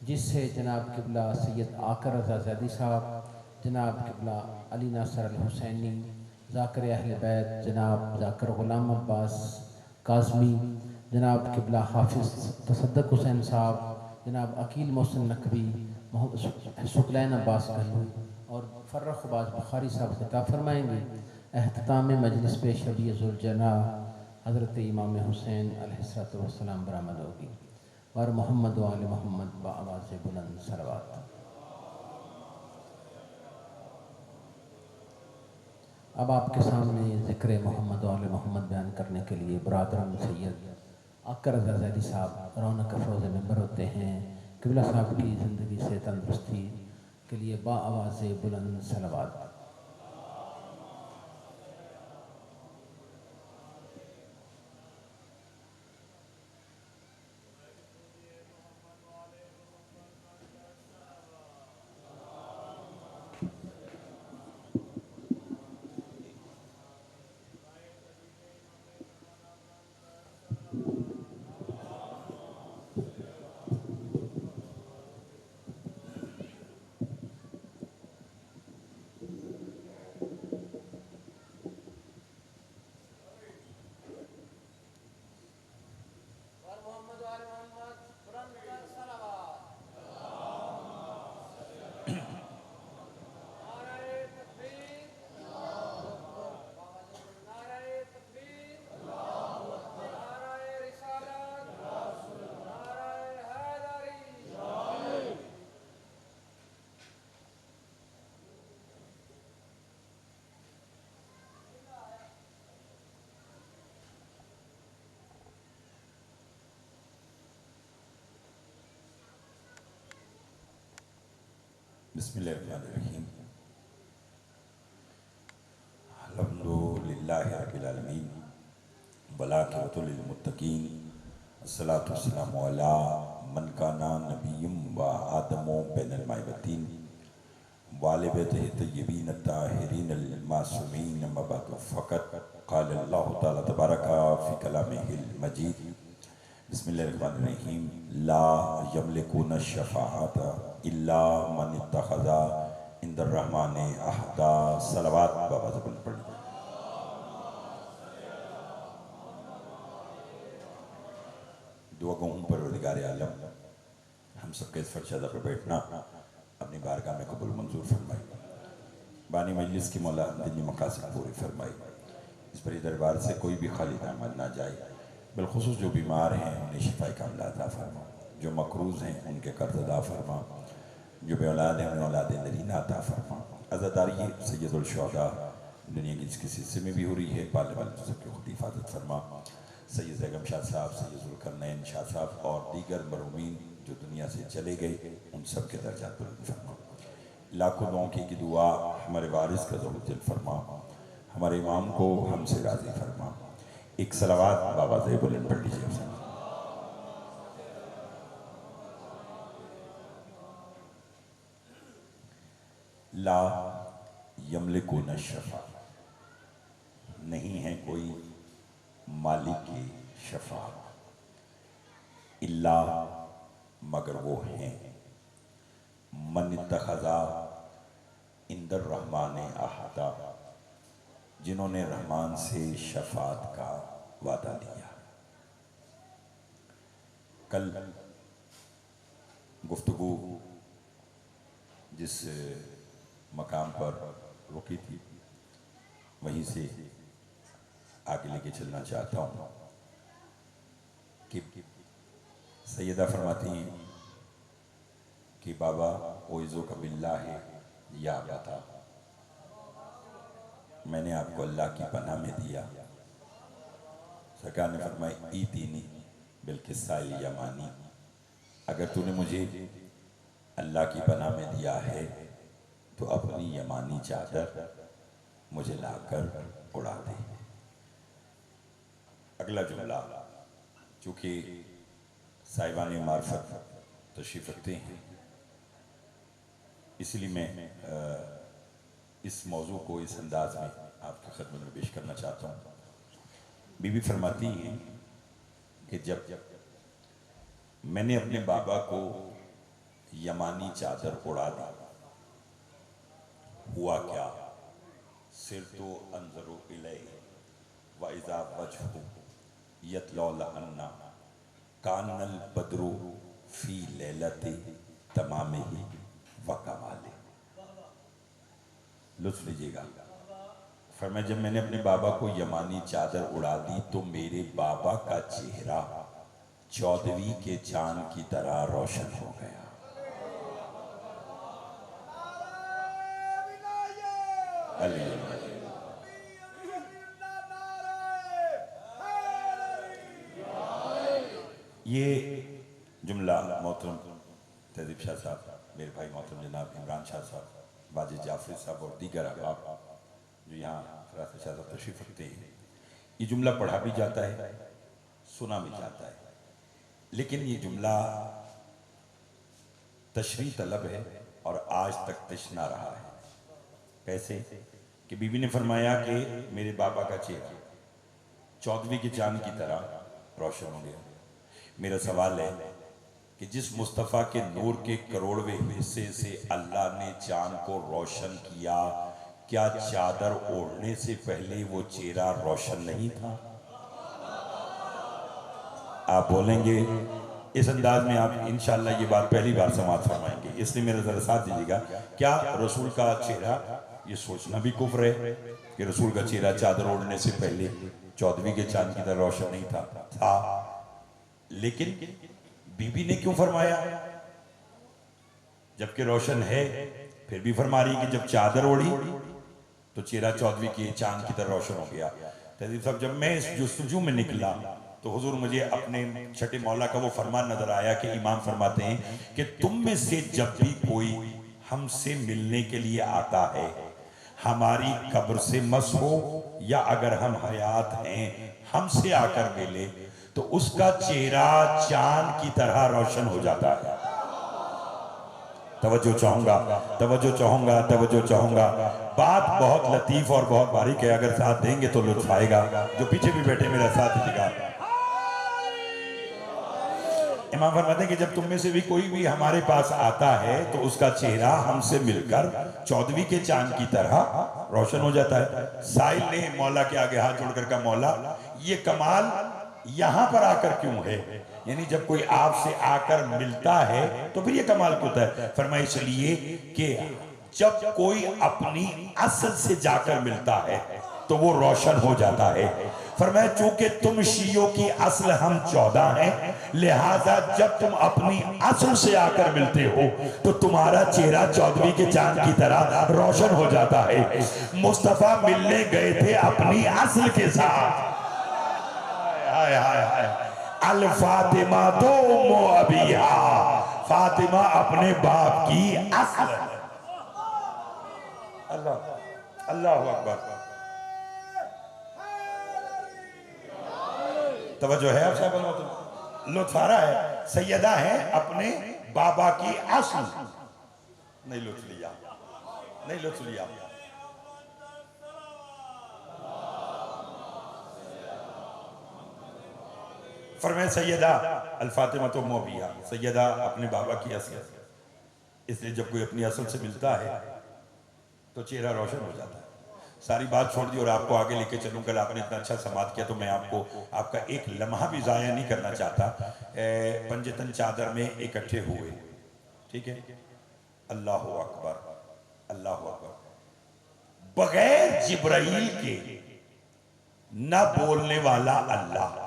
जिससे जनाब किबला सैयद आकर रज़ा ज़ैदी साहब, जनाब किबला अली नासर अल हुसैनी, ज़ाकिर अहले बैत जनाब ज़ाकिर ग़ुलाम अब्बास काज़मी, जनाब किबला हाफिज़ तसद्दुक़ हुसैन साहब, जनाब अकील मोहसिन नकवी, मोहम्मद शुक्लैन अब्बास गहलोई और फर्रुख अब्बास बुखारी साहब खिताब फरमाएंगे। अहतमाम मजलिस पे शबी ज़ुलजना हज़रत इमाम हुसैन अलैहिस्सलाम बरामद होगी। और मोहम्मद व आले मोहम्मद बआवाज़ बुलंद सलवात। अब आपके सामने ज़िक्र मोहम्मद व आले मोहम्मद बयान करने के लिए बरादरान सैयद आकर रज़ा ज़ैदी साहब रौनक अफरोज़ मेंबर होते हैं। क़िबला साहब की ज़िंदगी से तंदुरुस्ती के लिए बाआवाज़ बुलंद सलवात। बिस्मिल्लाहिर्रहमानिर्रहीम। अल्हम्दुलिल्लाहि रब्बिल आलमीन वलाकिबतुल लिल मुत्तकीन अस्सलातु वस्सलामु अला मन काना नबिय्युम व आदमु बैनल माइ व तीन वाले बैतिहि तय्यबीन ताहिरीन अल मासूमीन अम्मा बअद फ़क़त क़ाल अल्लाहु तआला तबारका फ़ी कलामिहिल मजीद बिस्मिल्लाहिर्रहमानिर्रहीम ला यमलिकुन शफ़ाअत इल्ला मन इत्तख़ज़ा इंदर रहमानि अहदा। सलवात बाबा ज़बन पढ़ी। दुआ गो हूँ परवरदिगार आलम हम सबके इस फरशदा पर बैठना अपनी बारगाह में कबूल मंजूर फरमाई। बानी मजलिस की मौला दिनी मकासद पूरी फरमाई। इस बड़ी दरबार से कोई भी खाली दामन ना जाए। बिलखुसूस जो बीमार हैं उन्हें शिफाई कामिला अता फरमा, जो मकरूज़ हैं उनके कर्ज़ अदा फरमा, जो बेऔलाद हैं उन्हें औलाद नरीना अता फरमा। अज़ादारी सैयदुल शुहदा दुनिया की जिस किसी हिस्से में भी हो रही है, पालने वाले तो सबकी खुद हिफाजत फरमा। सैयद ज़ैगम शाह साहब, सैयद ज़ुल्करनैन शाह साहब और दीगर मरहूमीन जो दुनिया से चले गए उन सब के दर्जात बुलंद फरमा। लाखों दुआओं की दुआ हमारे वारिस का ज़रूर फरमा, हमारे इमाम को हमसे राज़ी फरमा। एक सलावात बाबा ज़े बुलंद पढ़ लीजिए। ला यमलिकुन शफ़ा, नहीं है कोई मालिक शफ़ा, इल्ला मगर वो हैं, मन इत्तख़ज़ा इंदर रहमान अहदा, जिन्होंने रहमान से शफ़ात का वादा लिया। कल गुफ्तगू जिस मकाम पर रुकी थी वहीं से आगे लेके चलना चाहता हूँ कि सैयदा फरमाती हैं कि बाबा ओइज़ो का बिल्लाह है या बता, मैंने आपको अल्लाह की पनाह में दिया। सरकार ने फरमाई ईतीनी बिलकिस्साइल यमानी, अगर तूने मुझे अल्लाह की पनाह में दिया है तो अपनी यमानी चादर मुझे लाकर उड़ा दे। अगला जुमला चूँकि साहिबान मार्फत तशरीफ़ रखते हैं, इसलिए मैं इस मौजू को इस अंदाज में आपकी खिदमत में पेश करना चाहता हूँ। बीबी फरमाती हैं कि जब मैंने अपने बाबा को यमानी चादर उड़ा दी, हुआ क्या, सिर तो अंजरो इलैहि व इज़ा वजहु यतलौ लअन्ना कानल बद्रु फी लैलति तमामिही व कमाले। लुत्फ लीजिएगा। फरमाया जब मैंने अपने बाबा को यमानी चादर उड़ा दी तो मेरे बाबा का चेहरा 14वीं के चांद की तरह रोशन हो गया। ये जुमला मोहतरम तहजीब शाह साहब, मेरे भाई मोहतरम जनाब इमरान शाह साहब, वाजिद जाफरी साहब और दीगर अहबाब जो यहाँ फरात शाह साहब तशरीफ रखते हैं, ये जुमला पढ़ा भी जाता है, सुना भी जाता है, लेकिन ये जुमला तशरीह तलब है और आज तक तशना रहा है। कैसे कि बीबी ने फरमाया कि मेरे बाबा का चेहरा 14वीं के चांद की तरह रोशन हो गया। मेरा सवाल है कि जिस मुस्तफ़ा के नूर के करोड़वें हिस्से से अल्लाह ने चांद को रोशन किया, क्या चादर ओढ़ने से पहले वो चेहरा रोशन नहीं था? आप बोलेंगे इस अंदाज में आप इंशाअल्लाह ये बात पहली बार समाज फरमाएंगे, इसलिए मेरा जरा साथ दीजिएगा। क्या रसूल का चेहरा, ये सोचना भी कुफ्र है कि रसूल का चेहरा चादर ओढ़ने से पहले 14वीं के चांद की तरह रोशन नहीं था। लेकिन बीबी ने क्यों फरमाया जबकि रोशन है? फिर भी फरमा रही कि जब चादर ओढ़ी तो चेहरा 14वीं के चांद की तरह रोशन हो गया। तहजीब साहब, जब मैं इस जुस्तजू में निकला तो हुजूर मुझे अपने छठे मौला का वो फरमान नजर आया कि इमाम फरमाते हैं कि तुम में से जब भी कोई हमसे मिलने के लिए आता है, हमारी कब्र से मस हो या अगर हम हयात हैं हमसे आकर मिले, तो उसका चेहरा चांद की तरह रोशन हो जाता है। तवज्जो चाहूंगा, तवज्जो चाहूंगा, तवज्जो चाहूंगा। बात बहुत लतीफ और बहुत बारीक है, अगर साथ देंगे तो लुत्फ आएगा। जो पीछे भी बैठे मेरा साथ दीजिएगा। इमाम फरमाते हैं कि जब तुम में से भी कोई भी हमारे पास आता है तो उसका चेहरा हमसे मिलकर 14वीं के चांद की तरह रोशन हो जाता है। साहिल ने मौला के आगे हाथ जोड़कर कहा, मौला ये कमाल यहां पर आकर क्यों है? यानी जब कोई आपसे आकर मिलता है तो फिर ये कमाल क्यों होता है? फरमाया इसलिए कि जब कोई अपनी असल से जाकर मिलता है तो वो रोशन हो जाता है। फरमाया चूंकि तुम शियों की असल हम 14 हैं, लिहाजा जब तुम अपनी असल से आकर मिलते हो तो तुम्हारा चेहरा 14वीं के चांद की तरह रोशन हो जाता है। मुस्तफा मिलने गए थे अपनी असल के साथ। हाय हाय हाय। अल फातिमा तो उम्मु अबीहा, फातिमा अपने बाप की असल। अल्लाह अल्लाहु अकबर। तवज्जो है आप साहब, लुत्फ आ रहा है। सैयदा है अपने बाबा की असल। नहीं लुत्फ लिया, नहीं लुत्फ लिया। फरमाया सैयदा अल फातिमा तो मोबिया, सैयदा अपने बाबा की असल। इसलिए जब कोई अपनी असल से मिलता है तो चेहरा रोशन हो जाता है। सारी बात छोड़ दी और आपको आगे लेके चलूं। कल आपने इतना अच्छा समात किया तो मैं आपको आपका एक लम्हा भी ज़ाया नहीं करना चाहता। पंजतन चादर में इकट्ठे हुए, ठीक है, अल्लाह अकबर, अल्लाह अकबर। बगैर जिब्राइल के न बोलने वाला अल्लाह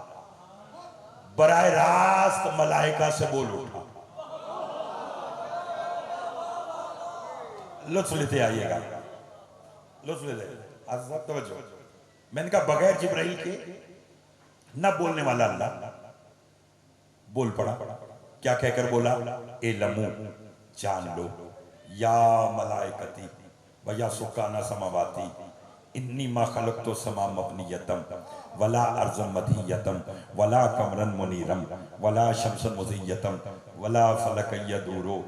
बराह रास्त मलाइका से बोल उठा। लुत्फ लेते आइएगा, लुत्फ लेते। तवज्जो, मैंने कहा बगैर जिब्राइल के न बोलने वाला अल्लाह बोल पड़ा। क्या कहकर बोला? ए लमू, जान लो, या मलाइकती व या सुकाना समावाती, इन्नी मा खलक़्तु समा मबनियतम वला अर्ज़म मदहियतम वला कमरन मुनीरम वला शमसन मुज़ियतम वला फलकन यदूरो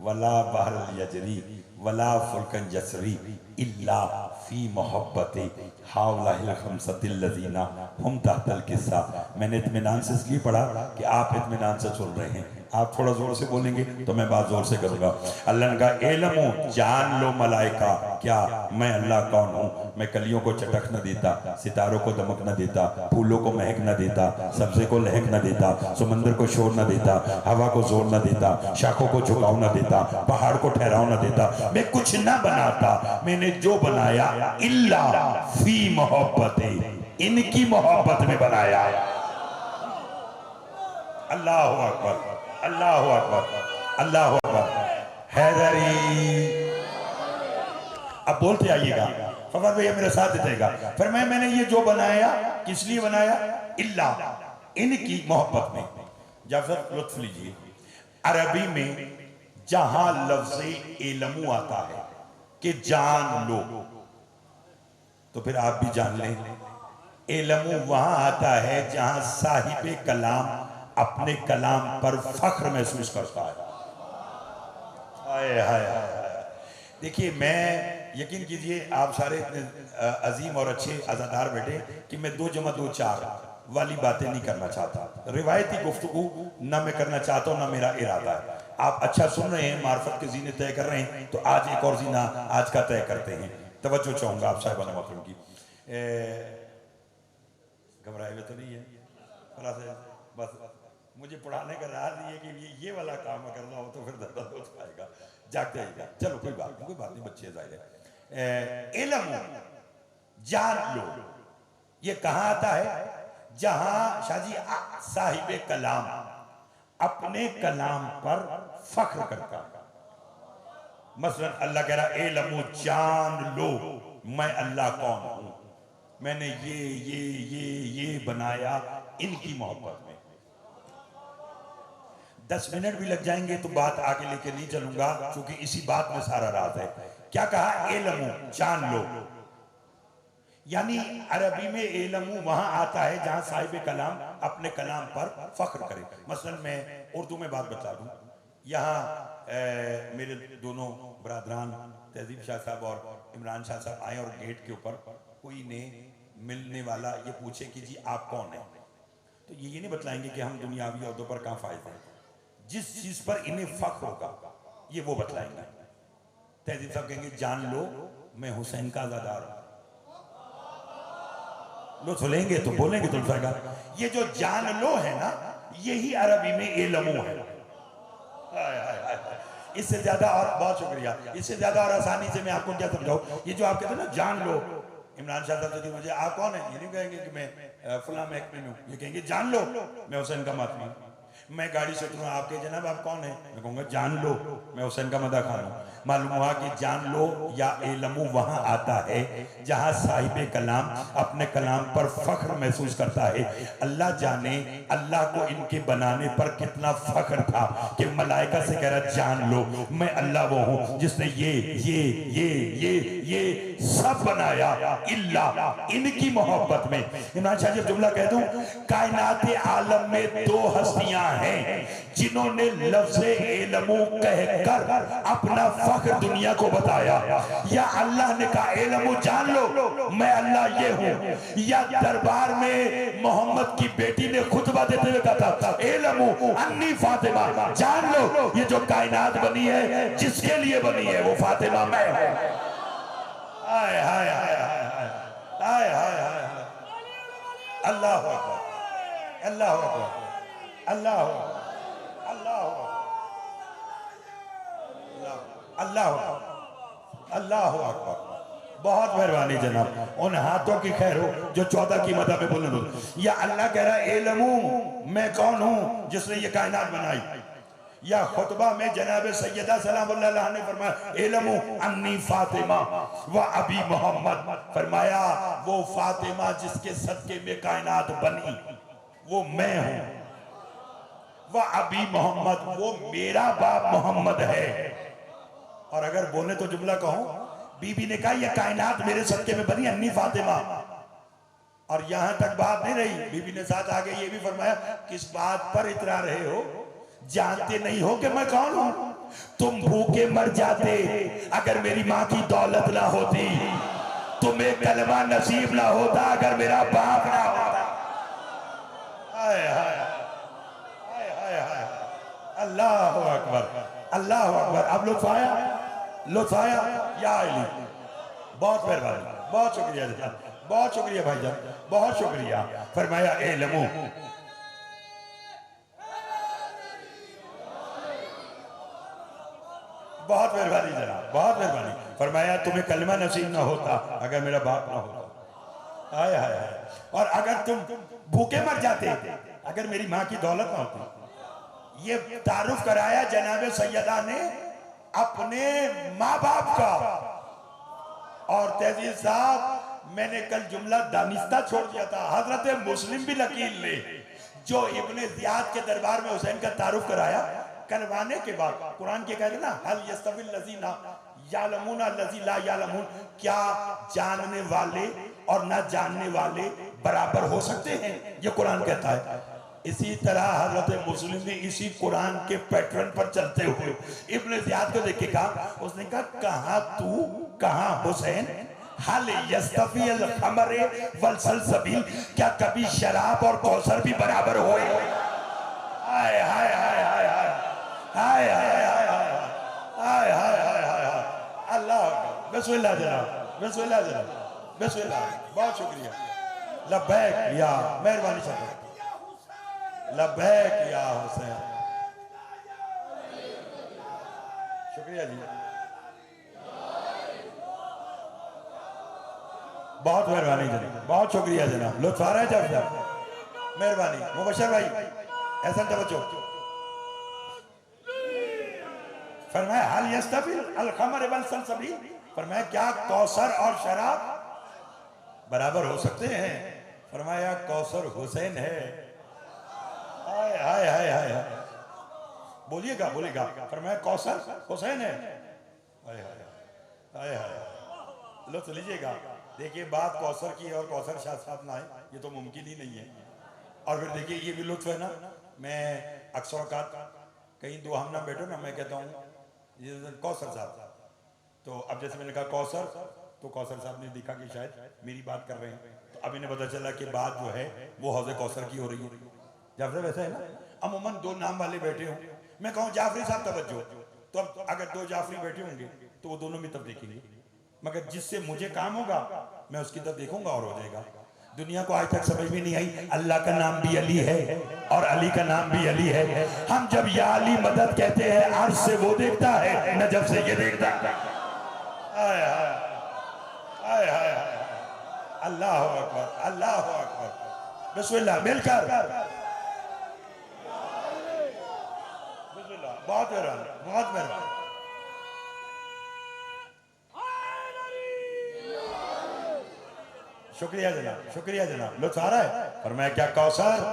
वला बहरन यजरी वला फुल्कन यसरी इल्ला फी मोहब्बते हाउलाहिल खमसतिल लज़ीना हम तहतल किस्सा। मैंने इत्मीनान से इसलिए पढ़ा कि आप इत्मीनान से सुन रहे हैं। आप थोड़ा जोर से बोलेंगे तो मैं बात जोर से करूंगा। अल्लाह का एलमो, जान लो मलाइका, क्या मैं अल्लाह कौन हूँ? मैं कलियों को चटक न देता, सितारों को दमक न देता, फूलों को महक न देता, सब्जे को लहक न देता, समंदर को शोर न देता, हवा को जोर न देता, शाखों को झुकाव न देता, पहाड़ को ठहराव न देता, मैं कुछ ना बनाता, मैंने जो बनाया इल्ला फी मोहब्बत, इनकी मोहब्बत में बनाया। अल्लाह अकबर, अल्लाह अकबर, अल्लाह अकबर। हैदरी, अब बोलते आइएगा, फवाद भैया मेरे साथ देगा। फिर मैंने ये जो बनाया किस लिए बनाया, इल्ला इनकी मोहब्बत में। जाफर लुत्फ लीजिए, अरबी में जहां लफ्ज़ इल्मु आता है कि जान लो, तो फिर आप भी जान लें, इल्मु वहां आता है जहां साहिब कलाम अपने कलाम पर फख्र महसूस करता है। हाय हाय हाय। देखिए, मैं यकीन कीजिए आप सारे इतने अजीम और अच्छे अज़ादार बैठे कि मैं 2 + 2 4 वाली बातें नहीं करना चाहता, रिवायती गुफ्तगू ना मैं करना चाहता हूँ, ना मेरा इरादा है। आप अच्छा सुन रहे हैं, मार्फत के जीने तय कर रहे हैं, तो आज एक और जीना आज का तय करते हैं। तवज्जो चाहूँगा आप साहिबान मोहतरम की। घबराए हुए तो नहीं है, थोड़ा सा बस मुझे पढ़ाने का राज ये कि ये वाला काम करना हो तो फिर दर्द हो जाएगा, जागते आएगा। चलो कोई बात नहीं, बच्चे जाहिर है। इल्म जान लो, ये कहाँ आता है, जहां शाहजी साहिब कलाम अपने कलाम पर फख्र करता है। मसलन अल्लाह कह रहा इल्म जान लो मैं अल्लाह कौन हूं, मैंने ये बनाया इनकी मोहब्बत में। 10 मिनट भी लग जाएंगे तो बात आगे लेके नहीं चलूंगा, क्योंकि इसी बात में सारा राज है। क्या कहा, इल्म जान लो, यानी अरबी में इल्म वहां आता है जहां साहिब कलाम अपने कलाम पर फख्र करे। मसलन मैं उर्दू में बात बता दूं, यहाँ मेरे दोनों बरादरान तहजीब शाह साहब और इमरान शाह साहब आए और गेट के ऊपर कोई ने मिलने वाला ये पूछे कि जी आप कौन है, तो ये नहीं बतलाएंगे कि हम दुनियावी अहदों पर कहाँ फायद हैं, जिस चीज पर इन्हें फख्र होगा ये वो बतलाएंगे। तहजीब साहब कहेंगे जान लो मैं हुसैन का अज़ादार हूं, लो सुनेंगे तो बोलेंगे तो जाएगा। ये जो जान लो है ना, यही अरबी में इल्मु है। इससे ज्यादा और बहुत शुक्रिया, इससे ज्यादा और आसानी से मैं आपको क्या समझाऊं, ये जो आप कहते हैं ना जान लो, इमरान शाह साहब से मुझे आप कौन है, ये नहीं कहेंगे कि मैं फलां महकमे में हूं, ये कहेंगे जान लो मैं हुसैन का मातमी हूं। मैं गाड़ी से उतरूं, आपके जनाब आप कौन है, मैं कहूँगा जान लो मैं हुसैन का मदा खान हूँ। मालूम हुआ कि जान लो या इल्मु वहां आता है जहां साहिब कलाम अपने कलाम पर फख्र महसूस करता है। अल्लाह जाने अल्लाह को इनके बनाने पर कितना फख्र था कि मलाइका से कह रहा जान लो मैं अल्लाह वो हूँ जिसने ये सब बनाया इल्ला इनकी मोहब्बत में। इमरान शाह जी जुमला कह दूं, कायनात आलम में 2 हस्तियां हैं जिन्होंने लफ्ज़ इल्मु कहकर अपना फख्र दुनिया को बताया। या अल्लाह ने कहा इल्मु जान लो मैं अल्लाह ये हूं, या दरबार में मोहम्मद की बेटी ने खुतबा देते हुए कहा था इल्मु अन्नी फातिमा, जान लो ये जो कायनात बनी है जिसके लिए बनी है वो फातिमा मैं हूं। हाय हाय हाय हाय हाय हाय हाय, अल्लाह अकबर, अल्लाह अकबर, अल्लाह अल्लाह अल्लाह अल्लाह अकबर। बहुत मेहरबानी जनाब, उन हाथों की खैर हो जो 14 की मदद में बुलंद हो। या अल्लाह कह रहा है इल्मु मैं कौन हूं जिसने ये कायनात बनाई। या खुतबा में जनाब सैयदा सलामुल्लाह अलैहा ने फरमाया इल्मु अन्नी फातिमा व अबी मोहम्मद, फरमाया वो फातिमा जिसके सदके में कायनात बनी वो मैं हूं, वह अबी मोहम्मद वो मेरा बाप मोहम्मद है। और अगर बोले तो जुमला कहूं, बीबी ने कहा यह कायनात मेरे सदके में बनी अन्नी फातिमा। और यहां तक बात नहीं रही, बीबी ने साथ आगे ये भी फरमाया किस बात पर इतरा रहे हो, जानते नहीं हो कि मैं कौन हूं, तुम भूखे मर जाते अगर मेरी मां की दौलत ना होती, तुम्हें कलमा नसीब ना होता अगर मेरा बाप ना होता। हाय हाय अल्लाह अकबर, अल्लाह अकबर। अब लुत्फ आया, लुत्फ आया या अली, बहुत मेहरबानी, बहुत शुक्रिया जनाब, बहुत शुक्रिया भाईजान, बहुत शुक्रिया। फरमाया इल्मु, बहुत मेहरबानी जनाब, बहुत मेहरबानी। फरमाया तुम्हें कलमा नसीब ना होता अगर मेरा बाप ना होता। हाय हाय हाय। और अगर तुम भूखे मर जाते अगर मेरी माँ की दौलत ना होती। ये तारुफ कराया जनाब सैयदा ने अपने माँ बाप का। और तहजीर साहब मैंने कल जुमला दानिस्ता छोड़ दिया था, हजरत मुस्लिम भी लकील ने जो इब्ने जियाद के दरबार में हुसैन का तारुफ कराया, करवाने के बाद कुरान के कहते ना हल यस्तविल लजीना यालमून लजी ला यालमून, क्या जानने वाले और ना जानने वाले बराबर हो सकते हैं, ये कुरान कहता है। इसी तरह हजरत मुस्लिम ने इसी कुरान के पैटर्न पर चलते हुए इब्ने जियाद को देख के कहा, उसने कहा कहाँ तू कहाँ हुसैन, हल यस्तफिल खमरे वल सलसबील, क्या कभी शराब और कौसर भी बराबर होए। हाय हाय हाय हाय हाय हाय हाय हाय हाय हाय हाय हाय। अल्लाह बिस्मिल्लाह जनाब, बिस्मिल्लाह जनाब, बिस्मिल्लाह। बहुत शुक्रिया। लब्बैक या मेहरबानी साहब, लब्बैक या हुसैन। शुक्रिया जी, बहुत मेहरबानी जनाब, बहुत शुक्रिया जनाब। लुत्फ आ रहा है जब मेहरबानी। मुबशर भाई ऐसा तवज्जो। फरमाया हल यस्तफिल अल खमर वल सलसबील, फरमाया क्या कौसर और शराब बराबर हो सकते हैं। फरमाया कौसर हुसैन है। हाय हाय हाय हाय हाय। बोलिएगा बोलिएगा। फरमाया कौसर हुसैन है। हाय हाय हाय हाय। लुत्फ लीजिएगा। देखिए बात कौसर की और कौसर शाह साहब ना आए ये तो मुमकिन ही नहीं है। और फिर देखिए ये भी लुत्फ है ना, मैं अक्सर औकात कहीं दो हम ना बैठो ना, मैं कहता हूँ कौसर साहब, तो अब जैसे मैंने कहा कौसर, तो कौसर साहब ने देखा कि शायद मेरी बात कर रहे हैं, तो अब इन्हें पता चला कि बात जो है वो हौज़े कौसर की हो रही है। जाफरी वैसा है ना, अमूमन दो नाम वाले बैठे हों, मैं कहूँ जाफरी साहब तवज्जो, तो अब अगर दो जाफरी बैठे होंगे तो वो दोनों भी तब देखेंगे, मगर जिससे मुझे काम होगा मैं उसकी तरफ देखूंगा और हो जाएगा। दुनिया को आज तक समझ में नहीं आई अल्लाह का नाम भी अली है और अली का नाम भी अली है। हम जब या अली मदद कहते हैं अर्श से वो देखता है, नजफ से ये देखता है। आय हाय आय हाय हाय। अल्लाह अकबर, अल्लाह अकबर। बिस्मिल्लाह मिलकर बिस्मिल्लाह। बहुत मेहरबानी, बहुत मेहरबानी। शुक्रिया जनाब, शुक्रिया जनाब। लुत्फ आ रहा है। फरमाया क्या कौसर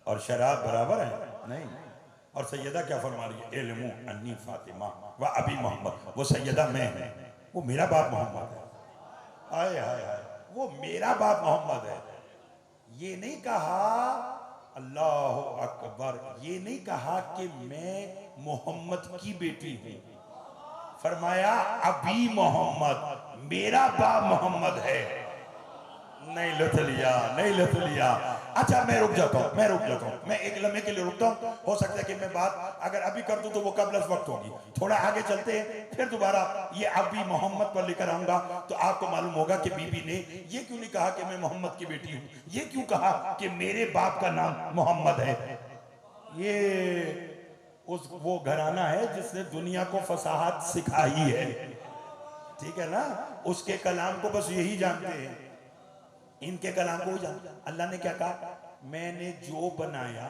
और शराब बराबर है? नहीं। और सैयदा क्या फरमा रही है? इल्मु अन्नी फातिमा व अबी मोहम्मद, वो सैयदा मैं है, वो मेरा बाप मोहम्मद है। हाय हाय हाय, वो मेरा बाप मोहम्मद है। ये नहीं कहा अल्लाह अकबर, ये नहीं कहा कि मैं मोहम्मद की बेटी हूं। फरमाया अबी मोहम्मद, मेरा बाप मोहम्मद है। नहीं लुत्फ लिया, नहीं लुत्फ लिया। अच्छा मैं रुक जाता हूँ, मैं रुक जाता हूँ, मैं एक लम्हे के लिए रुकता हूँ। हो सकता है कि मैं बात अगर अभी कर दूँ तो वो कबल वक्त होगी। थोड़ा आगे चलते हैं, फिर दोबारा ये अबी मोहम्मद पर लेकर आऊंगा तो आपको मालूम होगा कि बीबी ने ये क्यों नहीं कहा कि मैं मोहम्मद की बेटी हूँ, ये क्यों कहा कि मेरे बाप का नाम मोहम्मद है। ये उस वो घराना है जिसने दुनिया को फसाहत सिखाई है, ठीक है ना। उसके कलाम को बस यही जानते हैं, इनके कलाम को जानते। अल्लाह ने क्या कहा? मैंने जो बनाया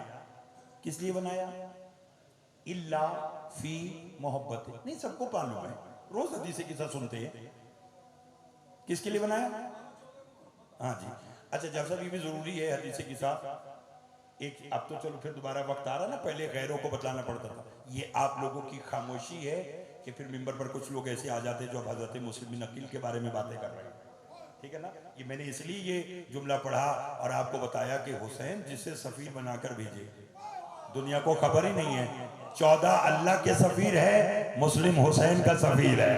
किस लिए बनाया? इल्ला फी मोहब्बत। नहीं सबको मालूम है, रोज हदीस किस्सा सुनते हैं। किसके लिए बनाया? हाँ जी। अच्छा जब सब ये भी जरूरी है हदीस किस्सा एक, अब तो चलो फिर दोबारा वक्त आ रहा ना, पहले गैरों को बतलाना पड़ता था। ये आप लोगों की खामोशी है कि फिर मिंबर पर कुछ लोग ऐसे आ जाते जो अब हजरत मुस्लिम बिन अकील के बारे में बातें कर रहे हैं, ठीक है ना। ये मैंने इसलिए ये जुमला पढ़ा और आपको बताया कि हुसैन जिसे सफीर बनाकर भेजे, दुनिया को खबर ही नहीं है। 14 अल्लाह के सफीर है, मुस्लिम हुसैन का सफीर है।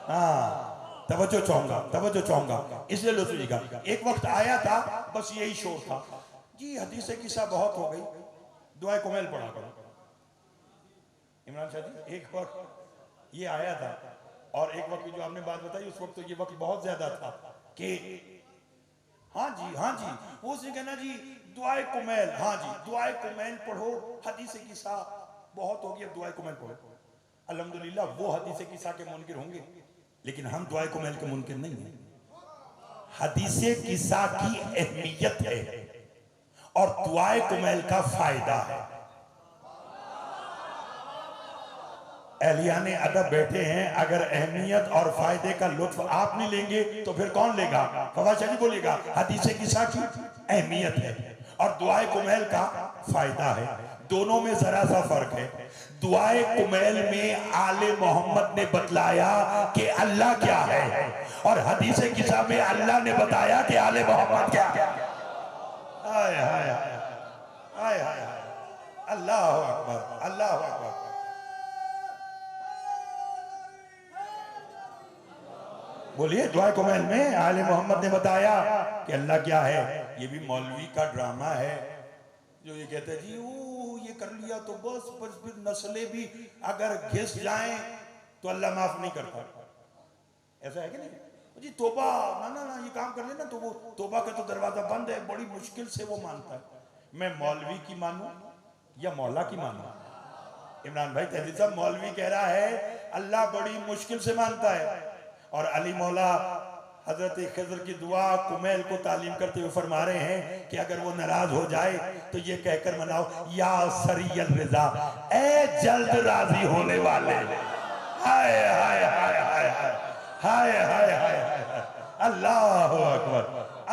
हाँ तवज्जो चाहूंगा, तवज्जो चाहूंगा, इसलिए लुत्फिएगा। एक वक्त आया था बस यही शोर था जी, हदीस किस्सा बहुत हो गई, दुआ कुमैल पढ़ा करो। इमरान शाह जी एक वक्त ये आया था, और एक वक्त जो आपने बात बताई उस वक्त तो ये वक्त बहुत ज्यादा था कि हाँ जी हाँ जी, वो उसने कहना जी दुआए कुमैल, हाँ जी दुआए कुमैल पढ़ो, हदीस किस्सा बहुत हो गया, दुआए कुमैल पढ़ो। अल्हम्दुलिल्लाह वो हदीस किस्सा के मुनकिर होंगे, लेकिन हम दुआए कुमैल के मुनकिर नहीं हैं। हदीस किस्सा की अहमियत है और दुआए कुमैल का फायदा है। एहलियाने अदब बैठे हैं, अगर अहमियत और फायदे का लुत्फ आप नहीं लेंगे तो फिर कौन लेगा? फवाद शाह जी बोलेगा हदीस किस्सा की अहमियत है और दुआए कुमैल का फायदा है। दोनों में जरा सा फर्क है। दुआए कुमैल में आले मोहम्मद ने बतलाया कि अल्लाह क्या है और हदीस किस्सा में अल्लाह ने बताया कि आले मोहम्मद क्या है। हाय हाय हाय हाय हाय, अल्लाह अकबर, अल्लाह अकबर। बोलिए, दुआ कुमैल में आले मोहम्मद ने बताया कि अल्लाह क्या है। ये भी मौलवी का ड्रामा है जो ये कहते हैं जी ओ ये कर लिया तो बस फिर नस्लें भी अगर घिस जाएं तो अल्लाह माफ नहीं करता। ऐसा है कि नहीं जी? तोबा ना ना ना, ये काम कर लेना तो वो तोबा का तो दरवाजा बंद है, बड़ी मुश्किल से वो मानता है। मैं मौलवी की मानूं या मौला की मानूं? इमरान भाई तहजीब साहब, मौलवी कह रहा है अल्लाह बड़ी मुश्किल से मानता है और अली मौला हजरत खिज़र की दुआ कुमैल को तालीम करते हुए फरमा रहे हैं कि अगर वो नाराज हो जाए तो ये कहकर मनाओ, या सरियल रिजा, ए जल्द राजी होने वाले। हाय हाय हाय हाय हाय हाय हाय हाय, अल्लाह अकबर,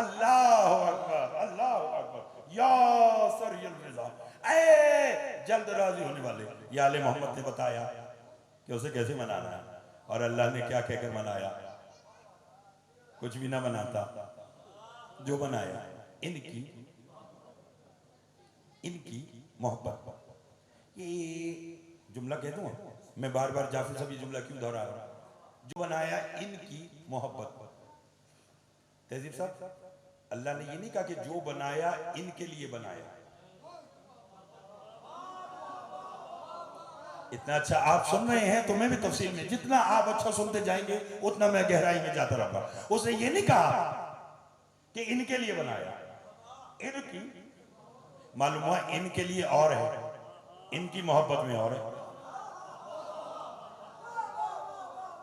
अल्लाह अकबर, अल्लाह अकबर, या सरियल रिजा, ए जल्द राजी होने वाले। या आले मोहम्मद ने बताया कि उसे कैसे मनाना है और अल्लाह ने क्या कहकर मनाया? कुछ भी ना बनाता, जो बनाया इनकी मोहब्बत। ये जुमला कह दूं मैं बार बार, जाफर साहब ये जुमला क्यों दोहरा रहा हूं? जो बनाया इनकी मोहब्बत। तहजीब साहब, अल्लाह ने ये नहीं कहा कि जो बनाया इनके लिए बनाया। इतना अच्छा आप सुन रहे हैं तो मैं भी तफसील में, जितना आप अच्छा सुनते जाएंगे उतना मैं गहराई में जाता रहूंगा। उसने ये नहीं कहा कि इनके लिए बनाया, इनकी, मालूम हुआ इनके लिए और है, इनकी मोहब्बत में और है।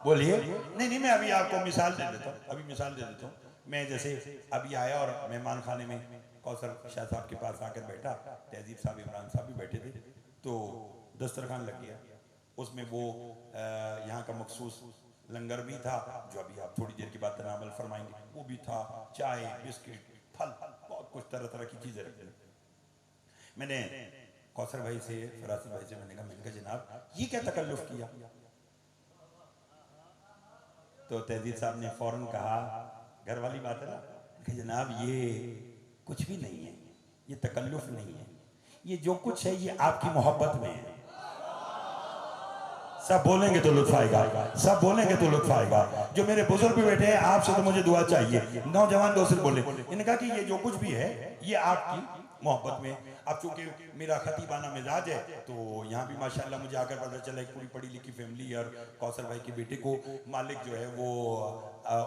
बोलिए। नहीं नहीं, मैं अभी आपको मिसाल दे देता हूँ, अभी मिसाल दे देता हूँ। मैं जैसे अभी आया और मेहमान खाने में कौसर शाह साहब के पास आकर बैठा, तहजीब साहब इमरान साहब भी बैठे थे, तो दस्तरखान लग गया। उसमें वो यहाँ का मखसूस लंगर भी था जो अभी आप थोड़ी देर के बाद तनावल फरमाएंगे, वो भी था, चाय बिस्किट फल बहुत कुछ तरह तरह की चीज़ें रखी। मैंने कौसर भाई से, फरासी भाई से मैंने कहा जनाब ये क्या तकल्लुफ़ किया? तो तहजीब साहब ने फौरन कहा, घर वाली बात है ना, कि जनाब ये कुछ भी नहीं है, ये तकल्लुफ़ नहीं है, ये जो कुछ है ये आपकी मोहब्बत में है। सब बोलेंगे तो लुत्फ आएगा, सब बोलेंगे तो लुत्फ आएगा। जो मेरे बुजुर्ग भी बैठे हैं, आपसे तो मुझे दुआ चाहिए। नौजवान दोस्त बोले, इन्होंने कहा कि ये जो कुछ भी है ये आपकी मोहब्बत में। अब चूंकि मेरा खतीबाना मिजाज है तो यहाँ भी माशाल्लाह मुझे आकर पता चला एक पूरी पढ़ी लिखी फैमिली और कौसर भाई के बेटे को मालिक जो है वो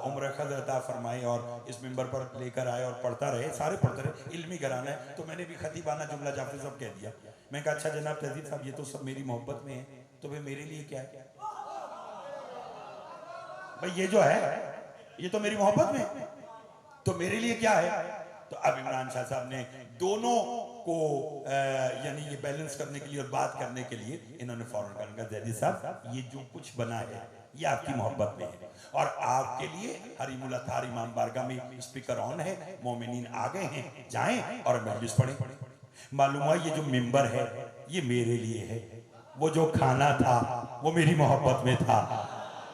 उम्र खज़ अता फरमाए और इस मिंबर पर लेकर आए और पढ़ता रहे, सारे पढ़ते रहे, इल्मी घराना है। तो मैंने भी खतीबाना जुमला जाफर साहब कह दिया। मैं कहा अच्छा जनाब तहजीब साहब ये तो सब मेरी मोहब्बत में है, तो भाई मेरे लिए क्या है? भाई ये जो है ये तो मेरी मोहब्बत में, तो मेरे लिए क्या है? तो अब इमरान शाह साहब ने दोनों को यानी ये बैलेंस करने के लिए और बात करने के लिए इन्होंने फौरन कहा, जैदी साहब ये जो कुछ बना है ये आपकी मोहब्बत में है और आपके लिए हरीमुल अतार इमाम बारगाह में स्पीकर ऑन है, मोमिनीन आ गए हैं, जाएं और मजलिस पढ़ें। मालूम हुआ ये जो मिंबर है ये मेरे लिए है, वो जो खाना था वो मेरी मोहब्बत में था।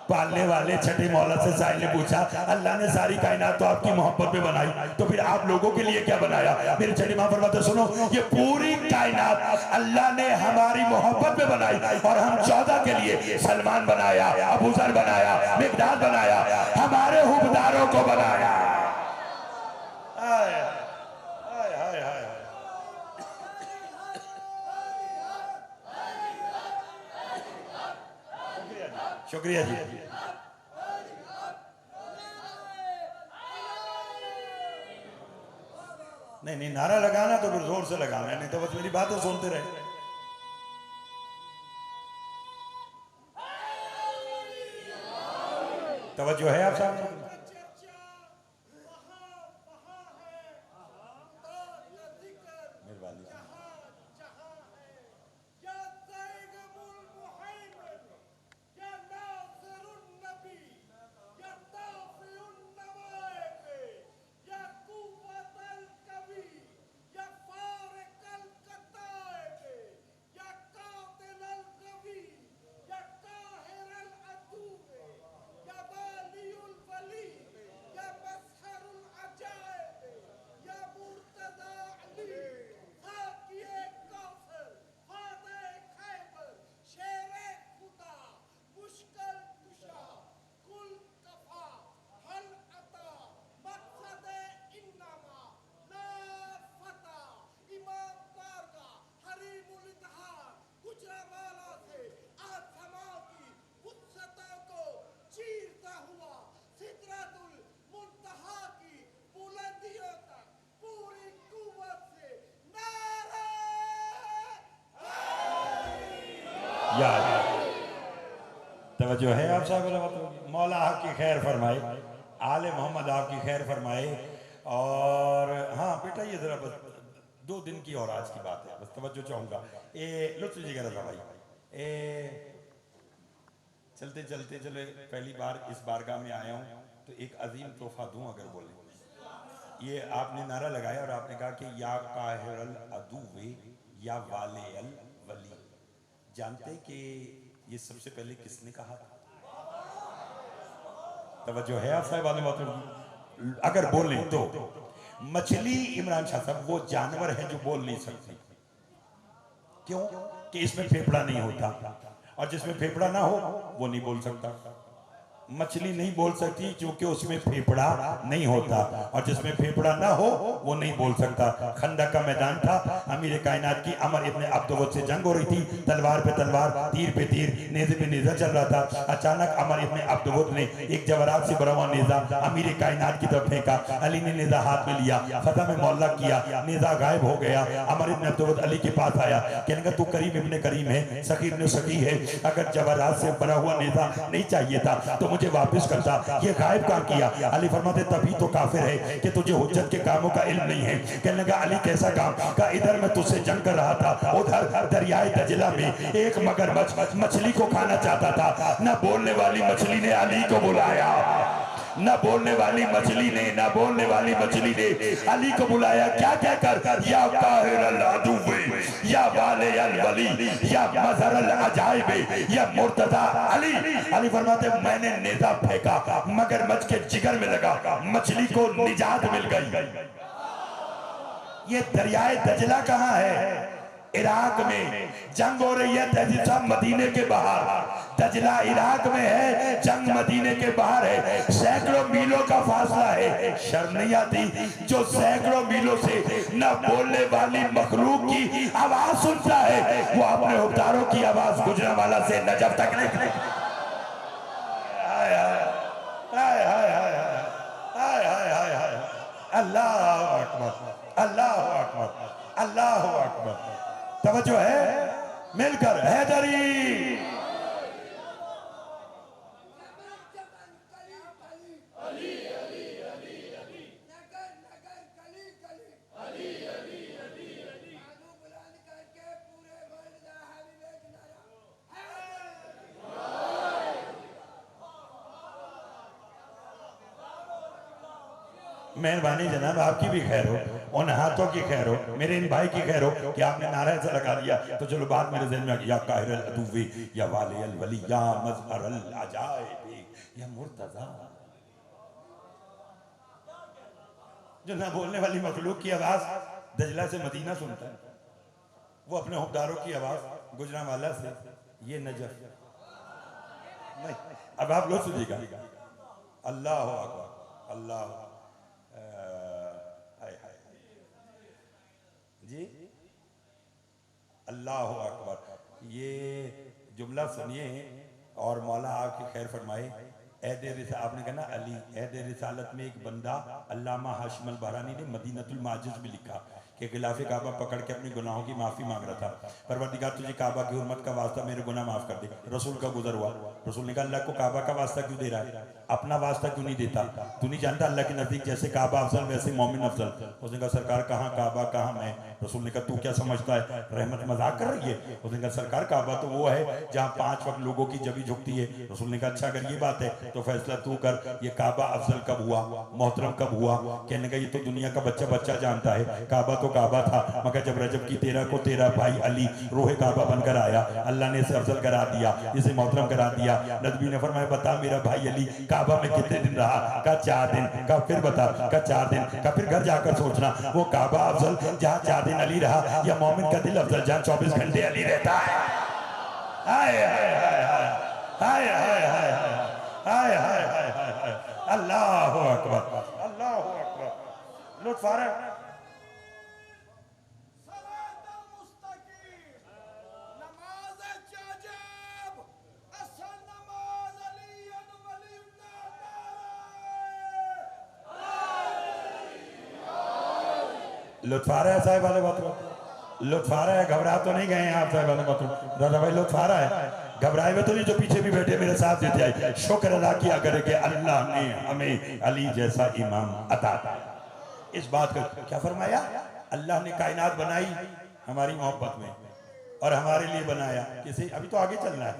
पालने वाले छठे मौला से साहिल ने पूछा, अल्लाह ने सारी कायनात तो आपकी मोहब्बत में बनाई, तो फिर आप लोगों के लिए क्या बनाया? मेरे छठे मां फरमाते सुनो, ये पूरी कायनात अल्लाह ने हमारी मोहब्बत में बनाई और हम 14 के लिए सलमान बनाया, अबू ज़र बनाया, मिक़दाद बनाया, हमारे हुबदारों को बनाया। शुक्रिया जी। नहीं नारा लगाना तो फिर जोर से लगाना है, नहीं तो बस मेरी बातें सुनते रहे। तवज्जो है आप साहब? मेहरबानी। यार तवज्जो है आप साहब? मौला आपकी खैर फरमाए, आले मोहम्मद आपकी खैर फरमाए। और हाँ बेटा ये जरा बस 2 दिन की और आज की बात है, बस तवज्जो चाहूँगा। ए लुत्फ लीजिएगा रजा भाई। चलते चलते चले पहली बार इस बारगाह में आया हूँ तो एक अजीम तोहफा दूँ अगर बोले। ये आपने नारा लगाया और आपने कहा कि या काहिरल अदुवे या वाले अल वली। जानते कि ये सबसे पहले किसने कहा था? तवज्जो है आप साहब वाले बातों की? अगर बोले तो मछली इमरान शाह साहब वो जानवर है जो बोल नहीं सकती। क्यों? कि इसमें फेफड़ा नहीं होता, और जिसमें फेफड़ा ना हो वो नहीं बोल सकता। मछली नहीं बोल सकती क्योंकि उसमें फेफड़ा नहीं होता, और जिसमें फेफड़ा ना हो वो नहीं बोल सकता। खंदक का मैदान था, अमीर कायनात की अमर इब्न अब्दुवत से जंग हो रही थी। तलवार पे तलवार, तीर पे तीर, नेज़े पे नेज़ा चल रहा था। अचानक अमर इब्न अब्दुवत ने एक जवारात से भरा हुआ नेज़ा अमीर कायनात की तरफ फेंका। अली ने नेज़ा हाथ में लिया, फतह में मौला किया, नेज़ा गायब हो गया। अमर इब्न अब्दुवत अली के पास आया, कहने लगा तू करीम इब्न करीम है, सखी इब्न सखी है, अगर जवारात से भरा हुआ नेज़ा नहीं चाहिए था तो मुझे वापस करता, ये गायब कहाँ किया? अली फरमाते तभी तो काफिर है कि तुझे हुज्जत के कामों का इल्म नहीं है। कहने लगा अली कैसा काम? का इधर मैं तुझसे जंग कर रहा था, उधर दरियाए दजला में एक मगरमच्छ मछली को खाना चाहता था। न बोलने वाली मछली ने अली को बुलाया, न बोलने वाली मछली ने अली को बुलाया। क्या कहकर? या काहिरल अदुवे या वाले अल वली या मज़हरल अजाइब या मुर्तज़ा अली। अली फरमाते मैंने नेज़ा फेंका, मगरमच्छ के जिगर में लगा, मछली को निजात मिल गई। ये दरियाए दजला कहाँ है? इराक में जंग हो रही है। तहजीब साहब मदीने के बाहर, दजला इराक में है, जंग मदीने के बाहर है, सैकड़ों मीलों का फासला है। शर्म नहीं आती जो सैकड़ों मीलों से न बोलने वाली मखलूक की आवाज सुनता है, वो अपने हुक्मदारों की आवाज गुजरांवाला से नजफ तक नहीं। अल्लाह अकबर, अल्लाह अकबर, अल्लाह अकबर। तवज्जो है? मिलकर हैदरी। मेहरबानी जनाब, आपकी भी खैर हो, उन हाथों की खैर हो, मेरे इन भाई की खैर हो कि आपने नारा ऐसा लगा दिया। तो चलो बात मेरे ज़हन में आ गई, या काहिरल अदुवे या वाले अल वली या मज़हरल अजाइब या मुर्तज़ा। जो ना बोलने वाली मखलूक की आवाज दजला से मदीना सुनता है, वो अपने हुक्मदारों की आवाज गुजरांवाला से ये नजफ नहीं। अब आप लोग सुनिएगा, अल्लाह अकबर, अल्लाह जी, अल्लाह अकबर। ये जुमला सुनिए और मौला आपकी खैर फरमाए। आपने कहा ना अली, ऐद रिसालत में एक बंदा अल्लामा हाशिम अल बहरानी ने मदीनतुल माजिज में लिखा कि गिलाफे काबा पकड़ के अपने गुनाहों की माफ़ी मांग रहा था। परवरदिगार तुझे काबा की हुर्मत का वास्ता मेरे गुनाह माफ़ कर दे। रसूल का गुजर हुआ, रसूल ने कहा अल्लाह को काबा का वास्ता क्यों दे रहा है? अपना वास्ता क्यों नहीं देता? तू नहीं जानता अल्लाह के नजदीक जैसे काबा अफजल वैसे मोमिन अफजल? उसने कहा सरकार कहाँ काबा कहाँ मैं? रसूल ने कहा तू क्या समझता है, रहमत मजाक कर रही है? उसने कहा सरकार काबा तो वो है जहाँ 5 वक्त लोगों की जबी झुकती है। रसूल ने कहा अच्छा अगर ये बात है तो फैसला तू कर, ये काबा अफजल कब हुआ, मोहतरम कब हुआ? कहने का ये तो दुनिया का बच्चा बच्चा जानता है, काबा तो काबा था, मगर जब रजब की 13 को तेरा भाई अली रोहे काबा बनकर आया, अल्लाह ने इसे अफजल करा दिया, इसे मोहतरम करा दिया। नबी ने फरमाया बता मेरा भाई अली काबा में कितने दिन रहा? का 4 दिन। का फिर बता? का 4 दिन। का फिर घर जाकर सोचना वो काबा अफजल जहाँ 4 दिन अली रहा, या मोमिन का दिल अफजल जहाँ 24 घंटे अली रहता है। हाय हाय हाय हाय हाय हाय हाय हाय हाय हाय हाय हाय, अल्लाह अकबर, अल्लाह अकबर। लुत्फ आ रहा है? लुत्फ आ रहा है साहिब वाले बातों? लुत्फ आ रहा है? घबरा तो नहीं गए हैं आप साहिब वाले बातों? दादा भाई लुत्फ आ रहा है? घबराए हुए तो नहीं? जो पीछे भी बैठे मेरे साथ देते आए, शुक्र अदा किया करे कि अल्लाह ने हमें अली जैसा इमाम अता किया। इस बात का क्या फरमाया? अल्लाह ने कायनात बनाई हमारी मोहब्बत में, और हमारे लिए बनाया किसी? अभी तो आगे चलना है,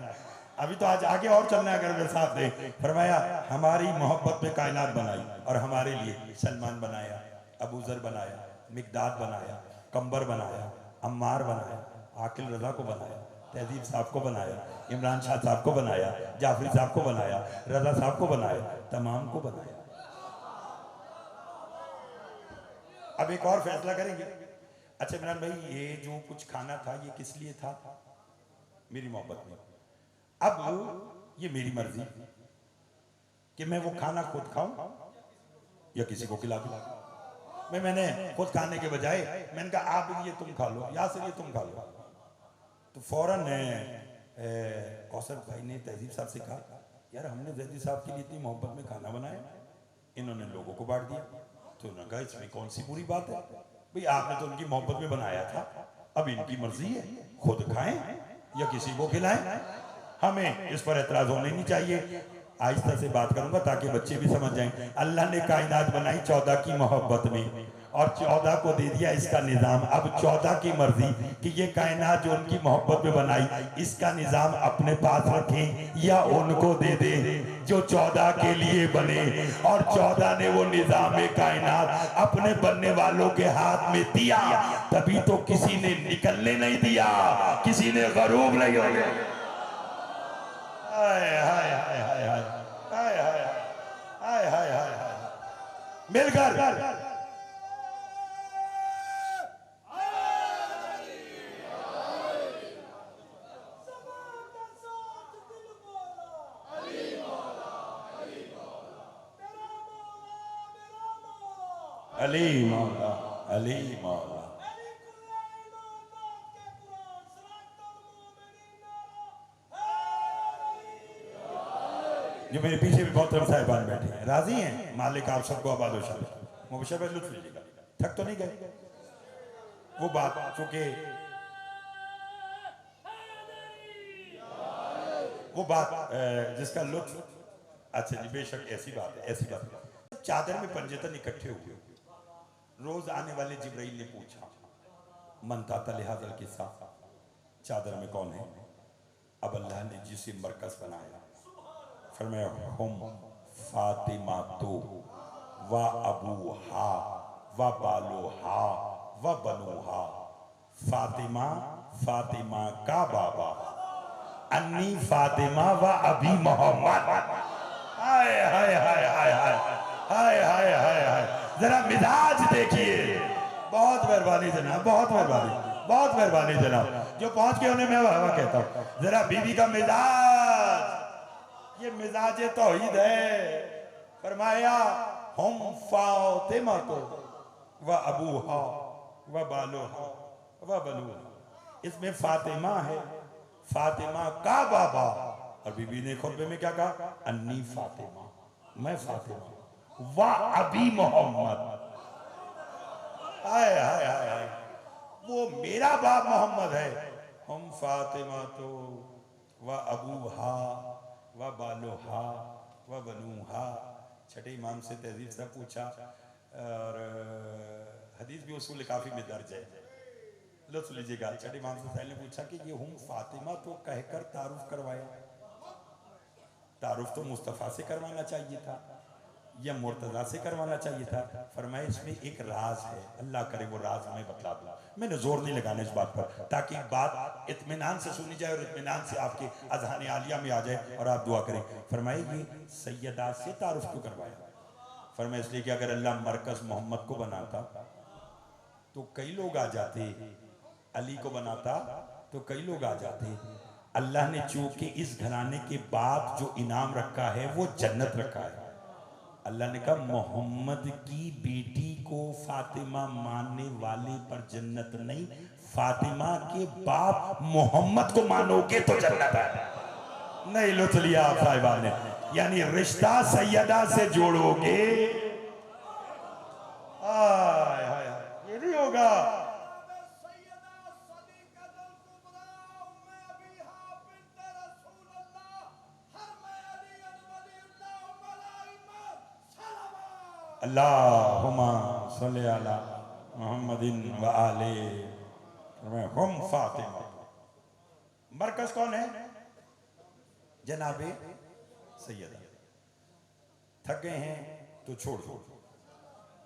अभी तो आज आगे और चलना है। अगर मेरे साथ दे फरमाया हमारी मोहब्बत में कायनात बनाई, और हमारे लिए सलमान बनाया, अबू जर बनाया, मिकदाद बनाया, कंबर बनाया, अम्मार बनाया, आकिल रजा को बनाया, तहजीब साहब को बनाया, इमरान शाह साहब को बनाया, जाफरी साहब को बनाया, रजा साहब को बनाया, तमाम को बनाया। अब एक और फैसला करेंगे। अच्छा इमरान भाई ये जो कुछ खाना था ये किस लिए था? मेरी मोहब्बत में। अब ये मेरी मर्जी कि मैं वो खाना खुद खाऊं या किसी को खिला दूं। मैंने खुद खाने के बजाय मैंने कहा आप ये तुम खा लो, यासिर ये तुम खा लो। तो फौरन कौसर भाई ने तहजीब साहब से कहा यार हमने जैदी साहब के लिए इतनी मोहब्बत में खाना बनाया, इन्होंने लोगों को बांट दिया। तो उन्होंने कहा इसमें कौन सी बुरी बात है भाई, आपने तो उनकी मोहब्बत में बनाया था, अब इनकी मर्जी है, खुद खाएं या किसी को खिलाएं, हमें इस पर एतराज होने नहीं चाहिए। आहिस्ता से बात करूंगा ताकि बच्चे भी समझ जाएं। अल्लाह ने कायनात बनाई 14 की मोहब्बत में, और 14 को दे दिया इसका निजाम। अब 14 की मर्जी कि ये कायनात जो उनकी मोहब्बत में बनाई इसका निजाम अपने पास रखें या उनको दे दे जो 14 के लिए बने। और 14 ने वो निजाम कायनात अपने बनने वालों के हाथ में दिया, तभी तो किसी ने निकलने नहीं दिया, किसी ने गरूब नहीं हो गया। हाय हाय हाय हाय हाय हाय हाय हाय हाय हाय मिलकर अली मौला, अली मौला। जो मेरे पीछे भी बहुत साहिबान बैठे हैं, राजी हैं, मालिक आप सबको आबाद व शाबाद। मुबशर भाई लुत्फ लीजिएगा, थक तो नहीं गए? वो बात चूंकि वो बात जिसका लुत्फ, अच्छा जी बेशक ऐसी बात है, ऐसी बात है। चादर में पंजेतन इकट्ठे हुए, रोज आने वाले जिब्राइल ने पूछा मनता लिहाजल किस्सा, चादर में कौन है? अब अल्लाह ने जिसे मरकज बनाया फरमाया हम फातिमा तो व अबू हा व बालो हा व बनु हा। फातिमा, फातिमा का बाबा, अन्नी फातिमा व अभी मोहम्मद। हाय हाय हाय हाय हाय हाय हाय हाय हाय। जरा मिजाज देखिए। बहुत मेहरबानी जनाब, बहुत मेहरबानी, बहुत मेहरबानी जनाब। जो पहुंच गए उन्हें मैं वाह कहता हूँ। जरा बीवी का मिजाज, ये मिजाज तौहीद है। फरमाया हम फातिमा तो व अबूहा व बालूहा व बलूहा। इसमें फातिमा है, फातिमा का बाबा, और बीबी ने खुतबे में क्या कहा? अन्नी फातिमा, मैं फातिमा, व अबी मोहम्मद। हाय हाय हाय हाय, वो मेरा बाप मोहम्मद है। हम फातिमा तो व अबूहा व बालूहा व बनूहा। छठे इमाम से तहजीब से पूछा और हदीस भी उसूल काफ़ी में दर्ज है, लुत्फ लीजिएगा। छठे इमाम से साहिल ने पूछा कि ये हम फातिमा तो कहकर तारुफ करवाया, तारुफ तो मुस्तफ़ा से करवाना चाहिए था या मुर्तज़ा से करवाना चाहिए था। फरमाया इसमें एक राज है, अल्लाह करे वो राज मैं बतला दूं। मैंने जोर नहीं लगाना इस बात पर, ताकि बात इत्मीनान से सुनी जाए और इत्मीनान से आपके अज़हान आलिया में आ जाए और आप दुआ करें। फरमाया ये सैयदा से तारुफ क्यों करवाया? फरमाया इसलिए कि अगर अल्लाह मरकज़ मोहम्मद को बनाता तो कई लोग आ जाते, अली को बनाता तो कई लोग आ जाते। अल्लाह ने चूंकि इस घराने के बाद जो इनाम रखा है वो जन्नत रखा है। अल्लाह ने कहा मोहम्मद की बेटी को फातिमा मानने वाले पर जन्नत नहीं, फातिमा के बाप मोहम्मद को मानोगे तो जन्नत है। नहीं लुत्फ लिया आप साहिबान ने, यानी रिश्ता सैयदा से जोड़ोगे, हाय हाय हाय, ये नहीं होगा। अल्लाहुम्मा सल्ली अला मुहम्मदिन व आले हम फातिमा। मरकज कौन है? जनाबे सैयदा। थक गए हैं तो छोड़ दो,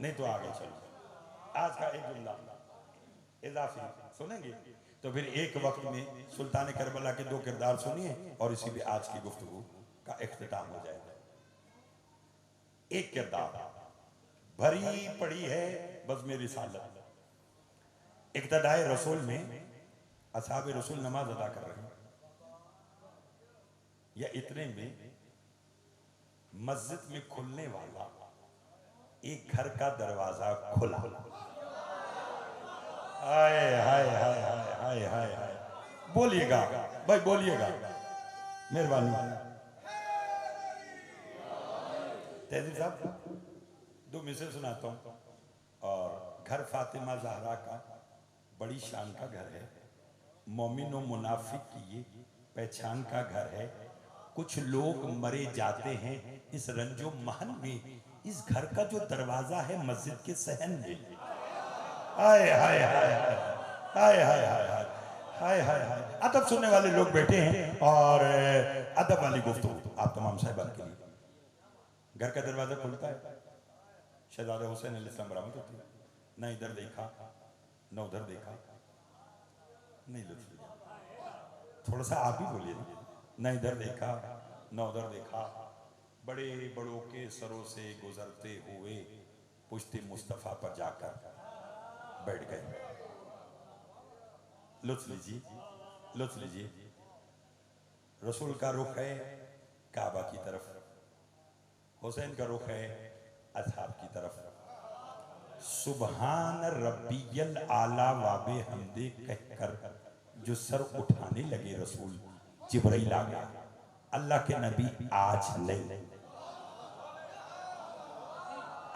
नहीं तो आगे चलो। आज का एक जुमला इजाफी सुनेंगे तो फिर एक वक्त में सुल्तान करबला के 2 किरदार सुनिए और इसी भी आज की गुफ्तगू का इख्तिताम हो जाएगा। एक किरदार भरी पड़ी है बज़्म रिसालत। इक्तदाए रसूल में असहाब रसूल नमाज अदा कर रहे हैं, या इतने में मस्जिद में खुलने वाला एक घर का दरवाजा खुला। हाय हाय हाय हाय हाय हाय हाय, बोलिएगा भाई, बोलिएगा, मेहरबानी। तहजीब साहब 2 मिसरे सुनाता हूँ। और घर फातिमा ज़हरा का बड़ी शान का घर है, मोमिन और मुनाफिक की ये पहचान का घर है। कुछ लोग मरे जाते हैं इस रंजो महन में, इस घर का जो दरवाजा है मस्जिद के सहन में। हाय हाय हाय हाय हाय हाय हाय हाय हाय हाय। अदब सुनने वाले लोग बैठे हैं और अदब वाली गुफ्तगू आप तमाम साहिबान के लिए। घर का दरवाजा खुलता है, शहजादा हुसैन अलैहिस्सलाम बरामद होती है। न इधर देखा न उधर देखा, नहीं लुत्फ लिया, थोड़ा सा आप ही बोलिए ना। न इधर देखा न उधर देखा, बड़े बड़ों के सरों से गुजरते हुए पुश्ते मुस्तफ़ा पर जाकर बैठ गए। लुत्फ लीजिए, लुत्फ लीजिए। रसूल का रुख है काबा की तरफ, हुसैन का रुख है असहाब की तरफ। सुबहान रब्बियल आला वाबे हमदे कहकर जो सर उठाने लगे रसूल, जिब्राइल आ गया। अल्लाह के नबी आज नहीं,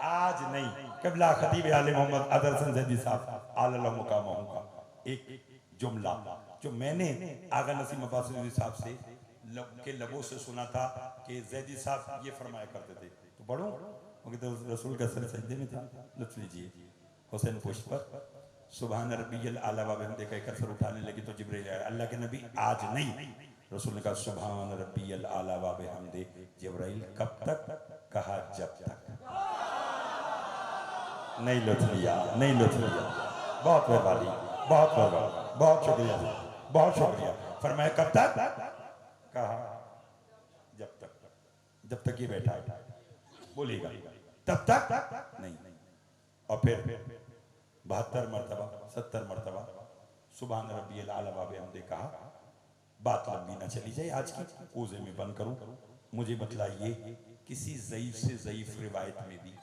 आज नहीं। क़िबला खतीब आले मोहम्मद अदरसन ज़ैदी साहब आला मुकाम का एक जुमला जो मैंने आगा नसीम अब्बास ज़ैदी साहब से के लबों से सुना था कि ज़ैदी साहब ये फरमाया करते थे, तो पढ़ूं तो रसूल का सर सजदे में था। लुत्फ लीजिए। हुसैन पुष्प पर सुबहान रब्बियल आला व बिहम्दिही कहकर सर उठाने लगी तो जिब्रील आया। अल्लाह के नबी आज नहीं। रसूल ने कहा सुबहान रब्बियल आला व बिहम्दिही। जिब्रील कब तक? कहा जब तक। नहीं लुत्फ लिया, नहीं लुत्फ लिया। बहुत मेहरबानी, बहुत मेहरबानी, बहुत शुक्रिया, बहुत शुक्रिया। फरमाया कब तक? कहा जब तक, जब तक ये बैठा है। बोलिएगा तब तक नहीं। और फिर 72 मरतबा 70 मरतबा सुबहान रब्बियल आला व बिहम्दिही कहा। बात लंबी ना चली जाए, आज की ओज़े में बंद करूं। मुझे बतलाइए किसी ज़ईफ़ से ज़ईफ़ रिवायत में भी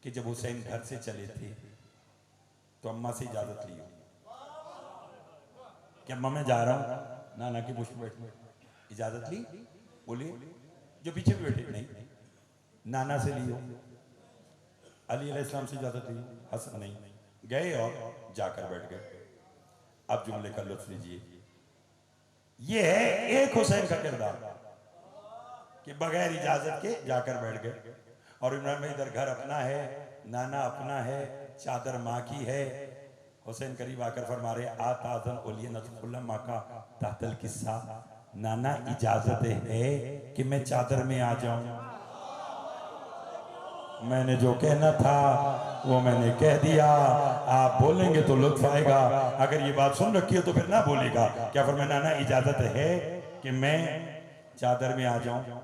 कि जब हुसैन घर से चले थे तो अम्मा से इजाज़त ली हो कि अम्मा मैं जा रहा हूँ नाना की पुष्प बैठ, इजाज़त ली? बोलिए। जो पीछे भी बैठे नहीं, नाना से ली हो, अली अलैहिस्सलाम से इजाज़त ली? हसन नहीं, गए और जाकर बैठ गए। अब जुमले का लुत्फ लीजिए। ये है एक हुसैन का किरदार। कि बगैर इजाजत के जाकर बैठ गए। और इमरान भाई इधर घर अपना है, नाना अपना है, चादर माँ की है। हुसैन करीब आकर फरमा रहे आताजन ओलिए नतफुल्ला माँ का तातल किस्सा, नाना इजाजत है कि मैं चादर में आ जाऊं। मैंने जो कहना था वो मैंने कह दिया, आप बोलेंगे तो लुत्फ आएगा, अगर ये बात सुन रखी हो तो फिर ना बोलेगा। क्या फरमाया नाना इजाजत है कि मैं चादर में आ जाऊं।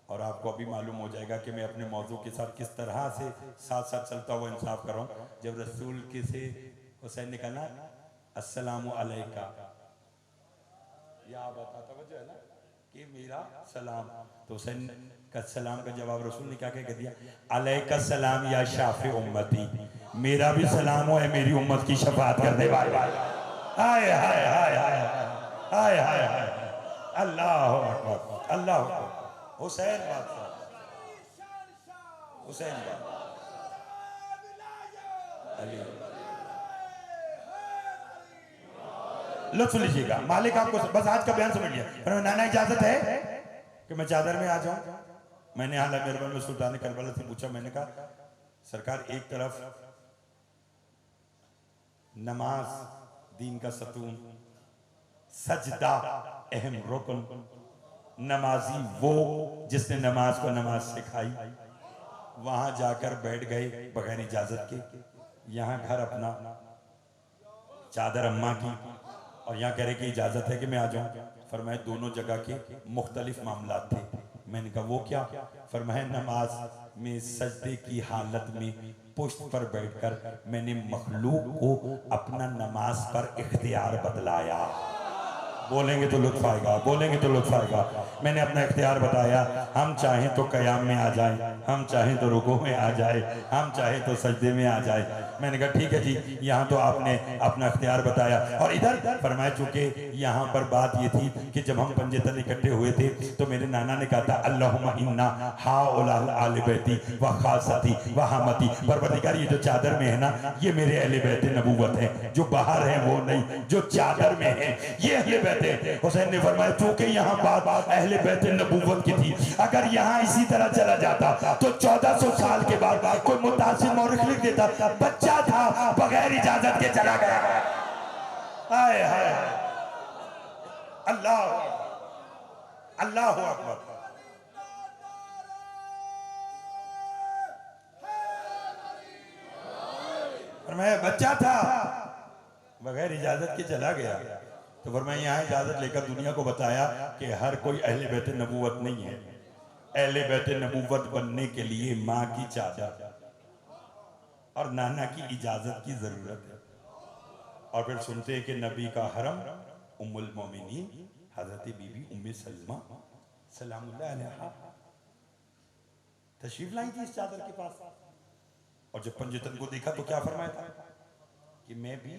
और आपको अभी मालूम हो जाएगा कि मैं अपने मौजू के साथ किस तरह से साथ साथ चलता हुआ इंसाफ कर रहा हूं। जब रसूल के से हुसैन ने कहा ना अस्सलामु अलैका, या बताता वजह है ना कि मेरा सलाम, तो हुसैन का सलाम का जवाब रसूल ने क्या कह दिया, अलैका सलाम या शाफी उम्मती, मेरा भी सलाम हो है मेरी उम्मत की शफाअत करने वाले। हाय हाय हाय हाय हाय हाय हाय, अल्लाह अकबर अल्लाह अकबर। हुसैन बादशाह, हुसैन अली, लुत्फ लीजिएगा। मालिक आपको बस आज का बयान समझ लिया। पर नाना इजाजत है कि मैं चादर में आ जाऊं। मैंने आला मेहरबान में सुल्तान करबला से पूछा, मैंने कहा सरकार एक तरफ नमाज दीन का सतून, सजदा अहम रुकन, नमाजी वो जिसने नमाज को नमाज सिखाई, वहां जाकर बैठ गए बगैर इजाजत के। यहाँ घर अपना, चादर अम्मा की, और यहाँ कह रहे कि इजाजत है कि मैं आ जाऊं। फरमाया दोनों जगह के मुख्तलिफ मामला थे। मैंने कहा वो क्या? फरमाया नमाज में सजदे की हालत में पुश्त पर बैठकर मैंने मखलूक को अपना नमाज पर इख्तियार बदलाया। बोलेंगे तो लुत्फ आएगा, बोलेंगे तो लुत्फ आएगा। मैंने अपना इख्तियार बताया, हम चाहें तो कयाम में आ जाएं, हम चाहें तो रुकू में आ जाए, हम चाहें तो सजदे में आ जाए। मैंने कहा ठीक है जी, यहाँ तो आपने अपना इख्तियार बताया। और इधर फरमाया चूंकि यहाँ पर बात ये थी कि जब हम पंजतन इकट्ठे हुए थे तो मेरे नाना ने कहा था अल्लाहुम्मा इन्ना हाउलाल आले बैती व खासती व हमती, परवरदिगार ये जो चादर में है ना ये मेरे अहले बैत नबूवत है, जो बाहर है वो नहीं, जो चादर में है ये अहले बैत। हुसैन ने फरमाया चूंकि यहाँ बात अहले बैत नबूवत की थी, अगर यहाँ इसी तरह चला जाता तो 1400 साल के बाद कोई मुतासिर मौरिख लिख देता बच्चा था बगैर इजाजत के चला गया। हाय हाय अल्लाह अल्लाह अकबर। फरमाया बच्चा था बगैर इजाजत के चला गया। तो फरमाया यहाँ इजाजत लेकर दुनिया को बताया कि हर कोई अहले बैत नबूवत नहीं है। अहले बैत नबूवत बनने के लिए माँ की चादर और नाना की इजाजत की जरूरत है। और फिर सुनते हैं कि नबी का हरम उम्मुल मोमिनीन हजरत बीबी उम्मे सलमा सलामुल्लाह अलैहा तशरीफ लाई थी इस चादर के पास। और जब पंजतन को देखा तो क्या फरमाया था कि मैं भी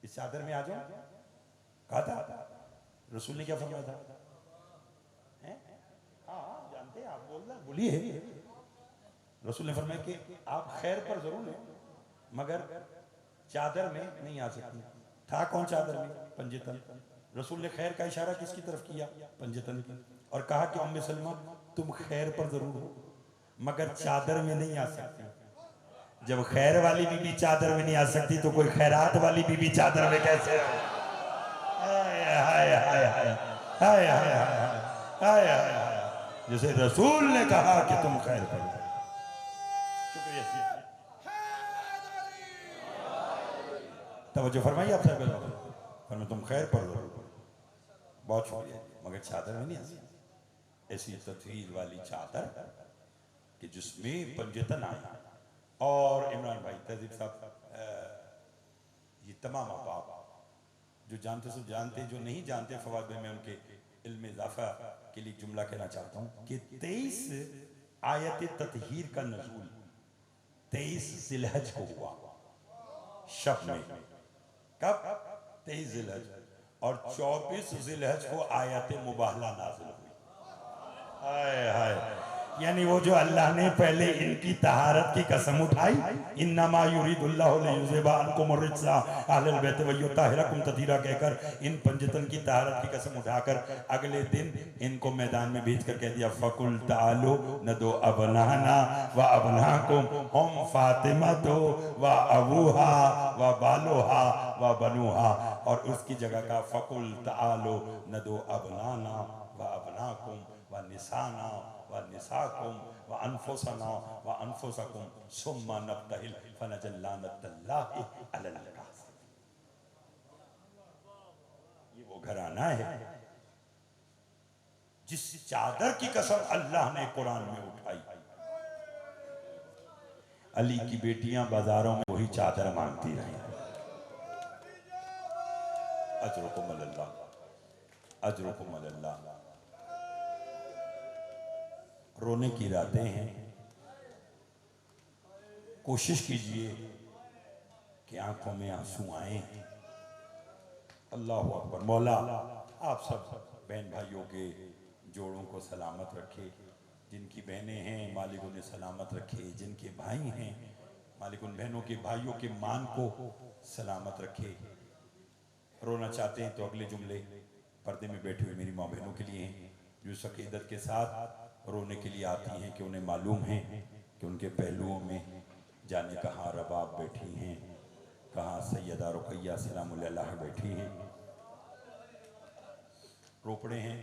इस चादर में आ जाऊं। कहा था रसूल ने क्या फरमाया था? हाँ जानते हैं आप, बोलना बोलिए। रसूल ने फरमाया कि आप खैर पर जरूर हैं मगर चादर में नहीं आ सकती। था कौन चादर में? पंजतन। रसूल ने खैर का इशारा किसकी तरफ किया? पंजतन की। और कहा कि उम्मे सलमा तुम खैर पर जरूर हो मगर चादर में नहीं आ सकती। जब खैर वाली बीबी चादर में नहीं आ सकती तो कोई खैरात वाली बीबी चादर में कैसे? हाय हाय हाय हाय हाय हाय हाय हाय, जैसे रसूल ने कहा कि तुम खैर पर हो। शुक्रिया, तवज्जो फरमाइए आप साहब, फरमाया तुम खैर पर हो। बहुत शुक्रिया, मगर चादर में नहीं आ सकती। ऐसी तस्वीर वाली चादर कि जिसमें पंजतन आया। और इमरान भाई तहजीब साहब, ये तमाम अहबाब जो जानते सो जानते, जो नहीं जानते फवाद में उनके इल्म इजाफा के लिए जुमला कहना चाहता हूँ कि 23 आयत ततहीर का नज़ूल 23 जिलहज को हुआ शब में। कब? 23 जिलहज। और 24 जिलहज को आयत मुबाहला नाज़िल हुई। हाय हाय, यानी वो जो अल्लाह ने पहले इनकी तहारत की कसम उठाई, इन्नमा युरीदुल्लाहु लियुज़हिबा अन्कुम अर्रिज्सा अहलल बैत व युताहिरकुम ततीरा कहकर इन पंजतन की तहारत की कसम उठाकर अगले दिन इनको मैदान में भेज कर कह दिया फकुल तालो नदो अबनाना व अबनाकुम हम फातिमा तो व अबूहा व बालोहा व बनुहा, और उसकी जगह का फकुल तालो नदो अबनाना व अबनाकुम व निसाना व निसाकुम व अनफुसना व अनफुसकुम सुम्मा नब्तहिल फनजल लानतल्लाहि अलल काज़िब। ये वो घराना है जिस चादर की कसम अल्लाह ने कुरान में उठाई। अली की बेटियां बाजारों में वही चादर मांगती रही। अजरुकुम अल्लाह, अजरुकुम अल्लाह। रोने की रातें हैं, कोशिश कीजिए कि आंखों में आंसू आए। अल्लाह अकबर। मौला आप सब बहन भाइयों के जोड़ों को सलामत रखे, जिनकी बहनें हैं मालिक उन्हें सलामत रखे, जिनके भाई हैं मालिक उन बहनों के भाइयों के मान को सलामत रखे। रोना चाहते हैं तो अगले जुमले पर्दे में बैठे हुए मेरी माँ बहनों के लिए हैं, जो सकीदत के साथ रोने के लिए आती हैं कि उन्हें मालूम है कि उनके पहलुओं में जाने कहाँ रबाब बैठी हैं, कहाँ सैयदा रुकैया सलामुल्लाह बैठी हैं। रोपड़े हैं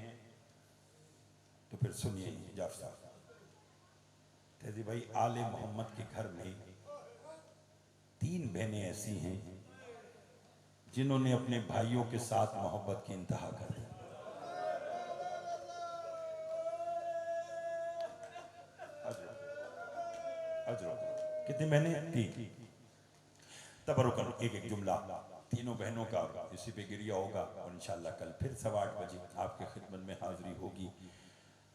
तो फिर सुनिए जाफ साहब, तेजी भाई आले मोहम्मद के घर में 3 बहनें ऐसी हैं जिन्होंने अपने भाइयों के साथ मोहब्बत की इंतहा कर दी। कितनी बहनें? 3। तबरुकन एक एक जुमला तीनों बहनों का इसी पे गिरिया होगा और इंशाल्लाह कल फिर 8:15 बजे आपके खिदमत में हाजिरी होगी।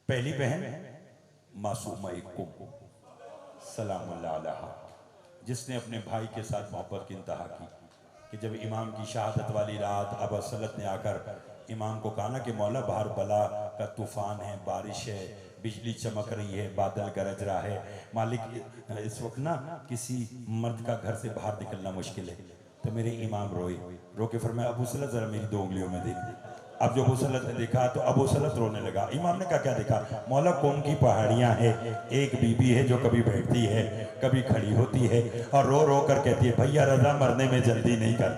पहली बहन मासूमा इक्कुम सलामुल्लाह अलैहा, जिसने अपने भाई के साथ मोहब्बत की इंतहा की कि जब इमाम की शहादत वाली रात अबू सलत ने आकर इमाम को कहा ना कि मौला बाहर बला का तूफान है, बारिश है, बिजली चमक रही है, बादल गरज रहा है, मालिक इस वक्त ना किसी मर्द का घर से बाहर निकलना मुश्किल है। तो मेरे इमाम रोए, रो के फरमाया अबू सलत जरा मेरी 2 उंगलियों में देख। अब जो अबू सलत ने देखा तो अबू सलत रोने लगा। इमाम ने कहा क्या देखा? मौला कौम की पहाड़ियां हैं, एक बीबी है जो कभी बैठती है कभी खड़ी होती है और रो रो कर कहती है भैया रजा मरने में जल्दी नहीं कर।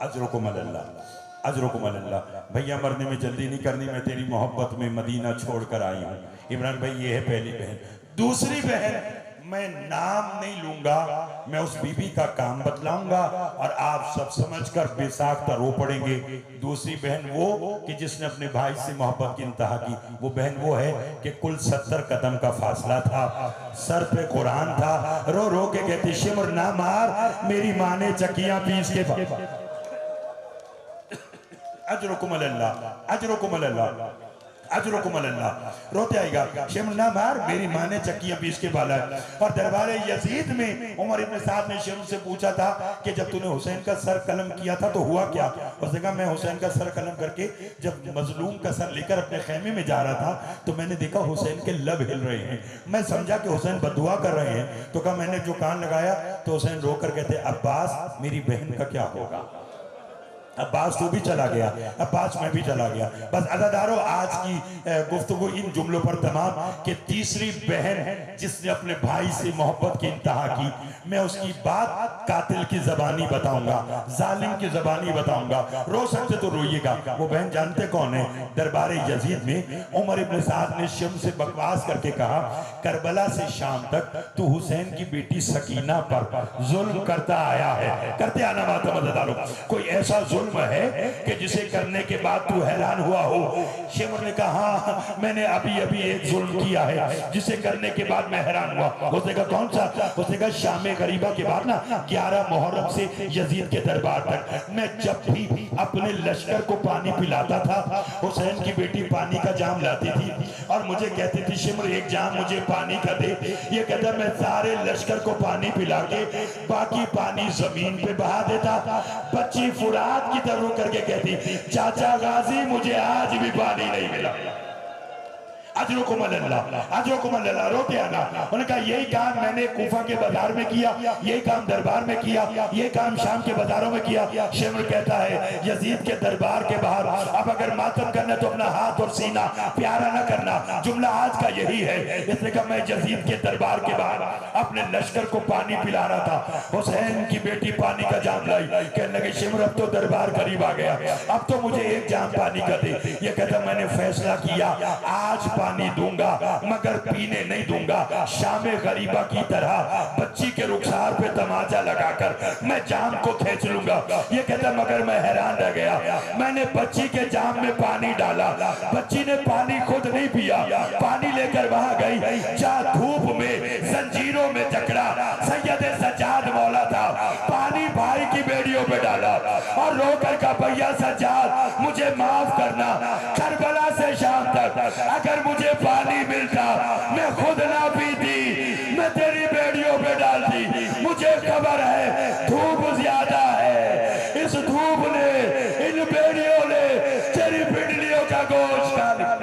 अजरुकुम अल्लाह, अजरुकुम अल्लाह। भैया मरने में जल्दी नहीं करनी, मैं तेरी मोहब्बत में मदीना छोड़कर आई हूँ। इमरान भाई ये है पहली बहन। दूसरी बहन मैं नाम नहीं लूंगा, मैं उस बीबी का काम बतलाऊंगा और आप सब समझकर बेसाख्ता रो पड़ेंगे। दूसरी बहन वो कि जिसने अपने भाई से मोहब्बत की इंतहा की, वो बहन वो है कि कुल 70 कदम का फासला था, सर पे कुरान था, रो रो के कहती शिमर ना मार मेरी माँ ने चकियां पीस के अजरुकुम अल्लाह, अजरुकुम अल्लाह, अजरुकुम अल्लाह। रोते आएगा शिमर ना मार मेरी माँ ने चक्कियां पीस के पाला है। और दरबार यजीद में उमर इब्न साद ने शिमर से पूछा था कि जब तूने हुसैन का सर कलम किया था तो हुआ क्या? उसने कहा मैं हुसैन का सर कलम करके जब मजलूम का सर लेकर अपने खेमे में जा रहा था तो मैंने देखा हुसैन के लब हिल रहे हैं, मैं समझा कि हुसैन बदुआ कर रहे हैं। तो कहा मैंने जो कान लगाया तो हुसैन रोकर कहते अब्बास मेरी बहन का क्या होगा? अब्बास तू भी चला गया, अब्बास मैं भी चला गया। बस अज़ादारों आज की गुफ्तगू इन जुमलों पर तमाम कि तीसरी बहन जिसने अपने भाई से मोहब्बत की इंतहा की, मैं उसकी बात कातिल की ज़बानी बताऊंगा, जालिम की ज़बानी बताऊंगा। रो सकते तो रोइएगा। वो बहन जानते कौन है? दरबार यजीद में उमर इब्न साद ने शिम से बकवास करके कहा करबला से शाम तक तू हुसैन की बेटी सकीना पर जुल्म करता आया है, करते आना बात मज़ेदारों। कोई ऐसा जुल्म है कि जिसे करने के बाद तू हैरान हुआ हो? शिमर ने कहा हाँ मैंने अभी अभी एक जुल्म किया है जिसे करने के बाद मैं हैरान हुआ। उसने कहा कौन सा? उसने कहा शामे गरीबा के बाद ना 11 मुहर्रम से यजीद के दरबार तक मैं जब भी अपने लश्कर को पानी पिलाता था, हुसैन की बेटी पानी का जाम लाती थी और मुझे कहती थी शिमर एक जाम मुझे पानी का दे। ये कहता मैं सारे लश्कर को पानी पिला के बाकी पानी जमीन पे बहा देता। बच्ची फुरात की तरह करके कहती चाचा गाजी मुझे आज भी पानी नहीं मिला। अजरुकुम अल्लाह, अजरुकुम अल्लाह, रोते आना। उन्होंने कहा यही काम मैंने कूफा के बाजार में किया, यही काम दरबार में किया, ये काम शाम के बाजारों में किया। शिमर कहता है यजीद के दरबार के बाहर अब अगर मातम करना तो अपना हाथ और सीना प्यारा न करना, जुमला आज का यही है। इसने कहा मैं यजीद के दरबार के बाहर अपने लश्कर को पानी पिला रहा था, हुसैन की बेटी पानी का जाम लाई, कहने लगे शिमर अब तो दरबार करीब आ गया, अब तो मुझे एक जाम पानी का दे। ये कहता मैंने फैसला किया आज पानी दूंगा मगर पीने नहीं दूंगा। शामे गरीबा की तरह बच्ची के रुखसार पे तमाचा लगाकर मैं जाम को खींच लूंगा। ये कहता मगर मैं हैरान रह गया, मैंने बच्ची के जाम में पानी डाला, बच्ची ने पानी खुद नहीं पिया, पानी लेकर वहां गई, जहां धूप में जंजीरों में जकड़ा सैयद सज्जाद मौला था, पानी भाई की बेड़ियों पे डाला और रोकर का भैया सज्जाद मुझे माफ करना, करबला से शाम तक अगर मुझे पानी मिलता मैं खुद ना पीती, मैं तेरी बेड़ियों पे डालती। मुझे खबर है धूप ज्यादा है, इस धूप ने इन बेड़ियों ने तेरी पिंडलियों का गोश्त खा लिया।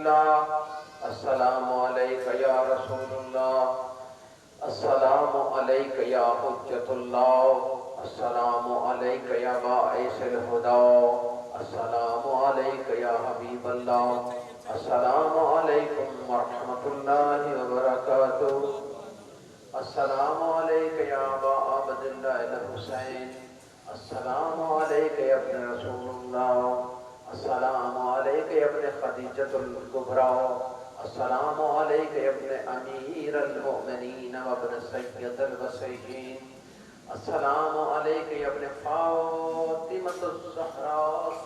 हबीबल्लाह, अस्सलामु अलैका या रसूलुल्लाह, अस्सलामु अलैका या हुज्जतुल्लाह, अस्सलामु अलैका या बाइसिल हुदा, अस्सलामु अलैका या हबीबल्लाह, अस्सलामु अलैकुम व रहमतुल्लाहि व बरकातुहू, अस्सलामु अलैका या अबा अब्दिल्लाह अल-हुसैन, अस्सलामु अलैका या इब्न रसूलुल्लाह, अस्सलामु अलैका या इब्न खदीजतुल कुबरा, अस्सलामु अलैका या इब्न अमीरुल मोमिनीन व इब्न सय्यदुल वसीयीन, अस्सलामु अलैका या इब्न फातिमतुज़ ज़हरा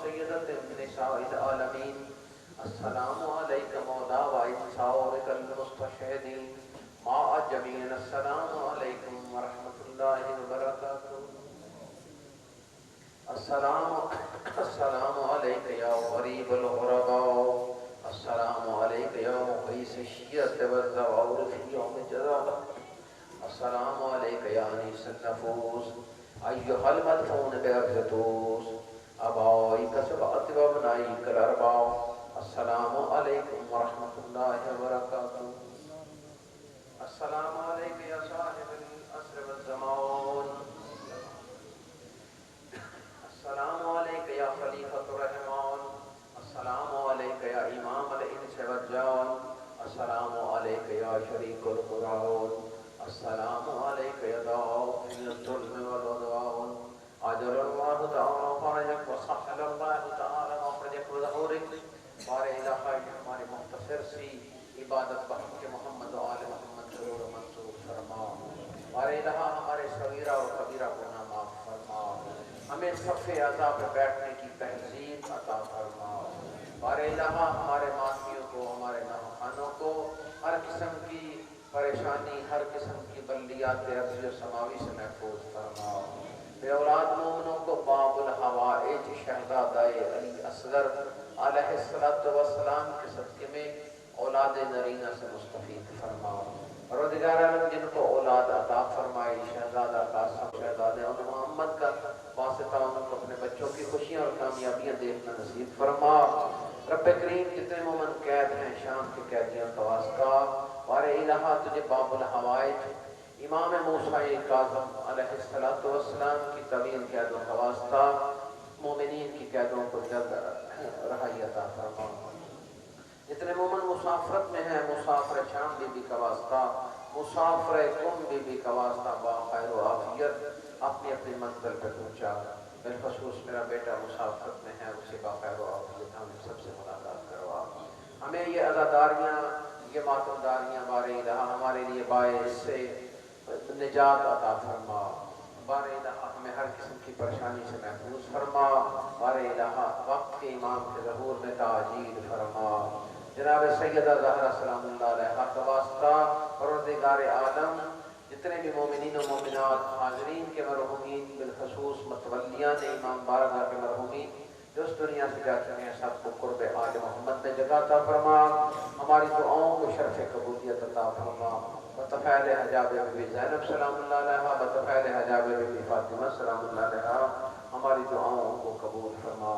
सय्यदतुन निसाइल आलमीन, अस्सलामु अलैका मौला व इंसाउरिकल मुस्तशहीदीन मा अजमीन, अस्सलामु अलैकुम व रहमतुल्लाहि व बरकातुहू, अस्सलामु अलैका या गरीबुल गुरबा, अस्सलामु अलैका या मुक़ीस शिय्यत व ज़वाउर फ़ी यौम जज़ा, अस्सलामु अलैका या अनीसन नफूस अय्युहल मदफून बिअर्ज़तूस अबाइका सबअत व अबनाइकल अरबा, अस्सलामु अलैकुम व रहमतुल्लाहि व बरकातुहू, अस्सलामु अलैका या साहिबल अस्र वज़ ज़मान, अस्सलामु अलैका या खलीफतुर रहमान, अस्सलामु अलैका या इमामल इंस वल जान, अस्सलामु अलैका या शरीकुल कुरान, अस्सलामु अलैका या दाफ़िल ज़ुल्म वल उद्वान, अजरल्लाहु तआला फरजक व सहलल्लाहु तआला मखरजक व ज़हूरिक, बारे इलाहा हमारे मुख्तसर सी इबादत बहक़ मोहम्मद व आले मोहम्मद ज़रूर मंसूर फरमा, बारे इलाहा हमारे सगीरा और कबीरा गुनाह माफ़ फरमा, हमें सफ़े अज़ा पे बैठने की तहज़ीब अता फरमा, बारे इलाहा हमारे मासियों को, हमारे नौखानों को हर किस्म की परेशानी, हर किस्म की बल्लियात अर्ज़ी और समावी से महफूज फरमा, बे औलाद मोमिनों को बाबुल हवाइज शहज़ादाए अली असगर अलैहिस्सलातु वस्सलाम के सदक़े में औलाद नरीना से मुस्तफ़ीद फरमा, परवरदिगार आलम जिनको औलाद अता फरमाई, शहज़ादा कासिम शहज़ादा मोहम्मद का वास्ता उनको अपने बच्चों की खुशियाँ और कामयाबियाँ देखना नसीब फरमा, रब्बे करीम जितने मोमिन कैद हैं शाम के कैदियों का वास्ता, वारे इलाहा तुझे बाबुल हवाइज इमाम मूसा काज़िम अलैहिस्सलातु वस्सलाम की तवील कैदों का वास्ता, मोमिनीन की कैदों को जल्द रहाई अता फरमा, जितने मोमिन मुसाफरत में हैं मुसाफिर शाम बीबी का वास्ता, मुसाफिर कुम बीबी का वास्ता बाखैर व आफियत अपनी अपनी मंजिल पर पहुँचा, बिलखसूस मेरा बेटा मुसाफरत में है उसे बाखैर व आफियत हम सबसे मुलाकात करवा, हमें ये अज़ादारियाँ ये मातमदारियाँ बारे इलाहा हमारे लिए बायस से निजात अता फरमा, बारे इलाहा हमें हर किस्म की परेशानी से महफूज फरमा, बारे इलाहा वक्त के इमाम के ज़हूर में ताजील फरमा, जनाब सैयदा ज़हरा सलामुल्लाह अलैहा का वास्ता, परवरदिगार आलम जितने भी मोमिनीन और मोमिनात हाज़रीन के मरहूमीन बिलखसूस मतवल्लियाँ ने इमाम बारगाह के मरहूमीन जो इस दुनिया से जा चुके हैं सबको कुर्ब आले मोहम्मद में जगह अता फरमा, हमारी दुआओं को शरफ़ कबूलियत अता फरमा, बतफ़ैल हजाब बीबी ज़ैनब सलामुल्लाह अलैहा, बतफ़ैल हजाब बीबी फ़ातिमा सलामुल्लाह अलैहा हमारी दुआओं को कबूल फरमा,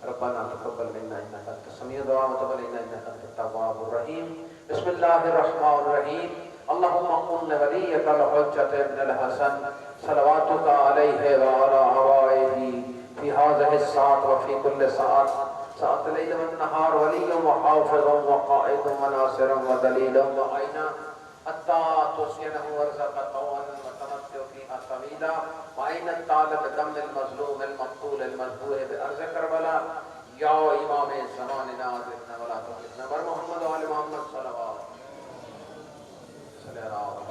रब्बना तक़ब्बल मिन्ना इन्नका अंतस समीउद दुआ व तब अलैना इन्नका अंतत तव्वाबुर रहीम, बिस्मिल्लाहिर रहमानिर रहीम, अल्लाहुम्मा कुन वलिय्यकल हुज्जत इब्नुल हसन सलवातुका अलैहि व अला अवाइही फी हाज़िहि साअत व फी कुल्लि साअत साअत लैल व नहार वलिय्यन व हाफ़िज़न व क़ाइदन व नासिरन व दलीलन व आइना हत्ता तुस्किनहु अर्ज़क़तन व तमत्तु फ़ीहा तवीला व आइन तालिब दमिल मज़लूम अल मक़तूल अल मज़बूह बिअर्ज़ करबला या इमाम ज़मानिना ज़िदना वला तुज़िदना वर मुहम्मद व आले मुहम्मद सल्लल्लाहु अलैहि वसल्लम।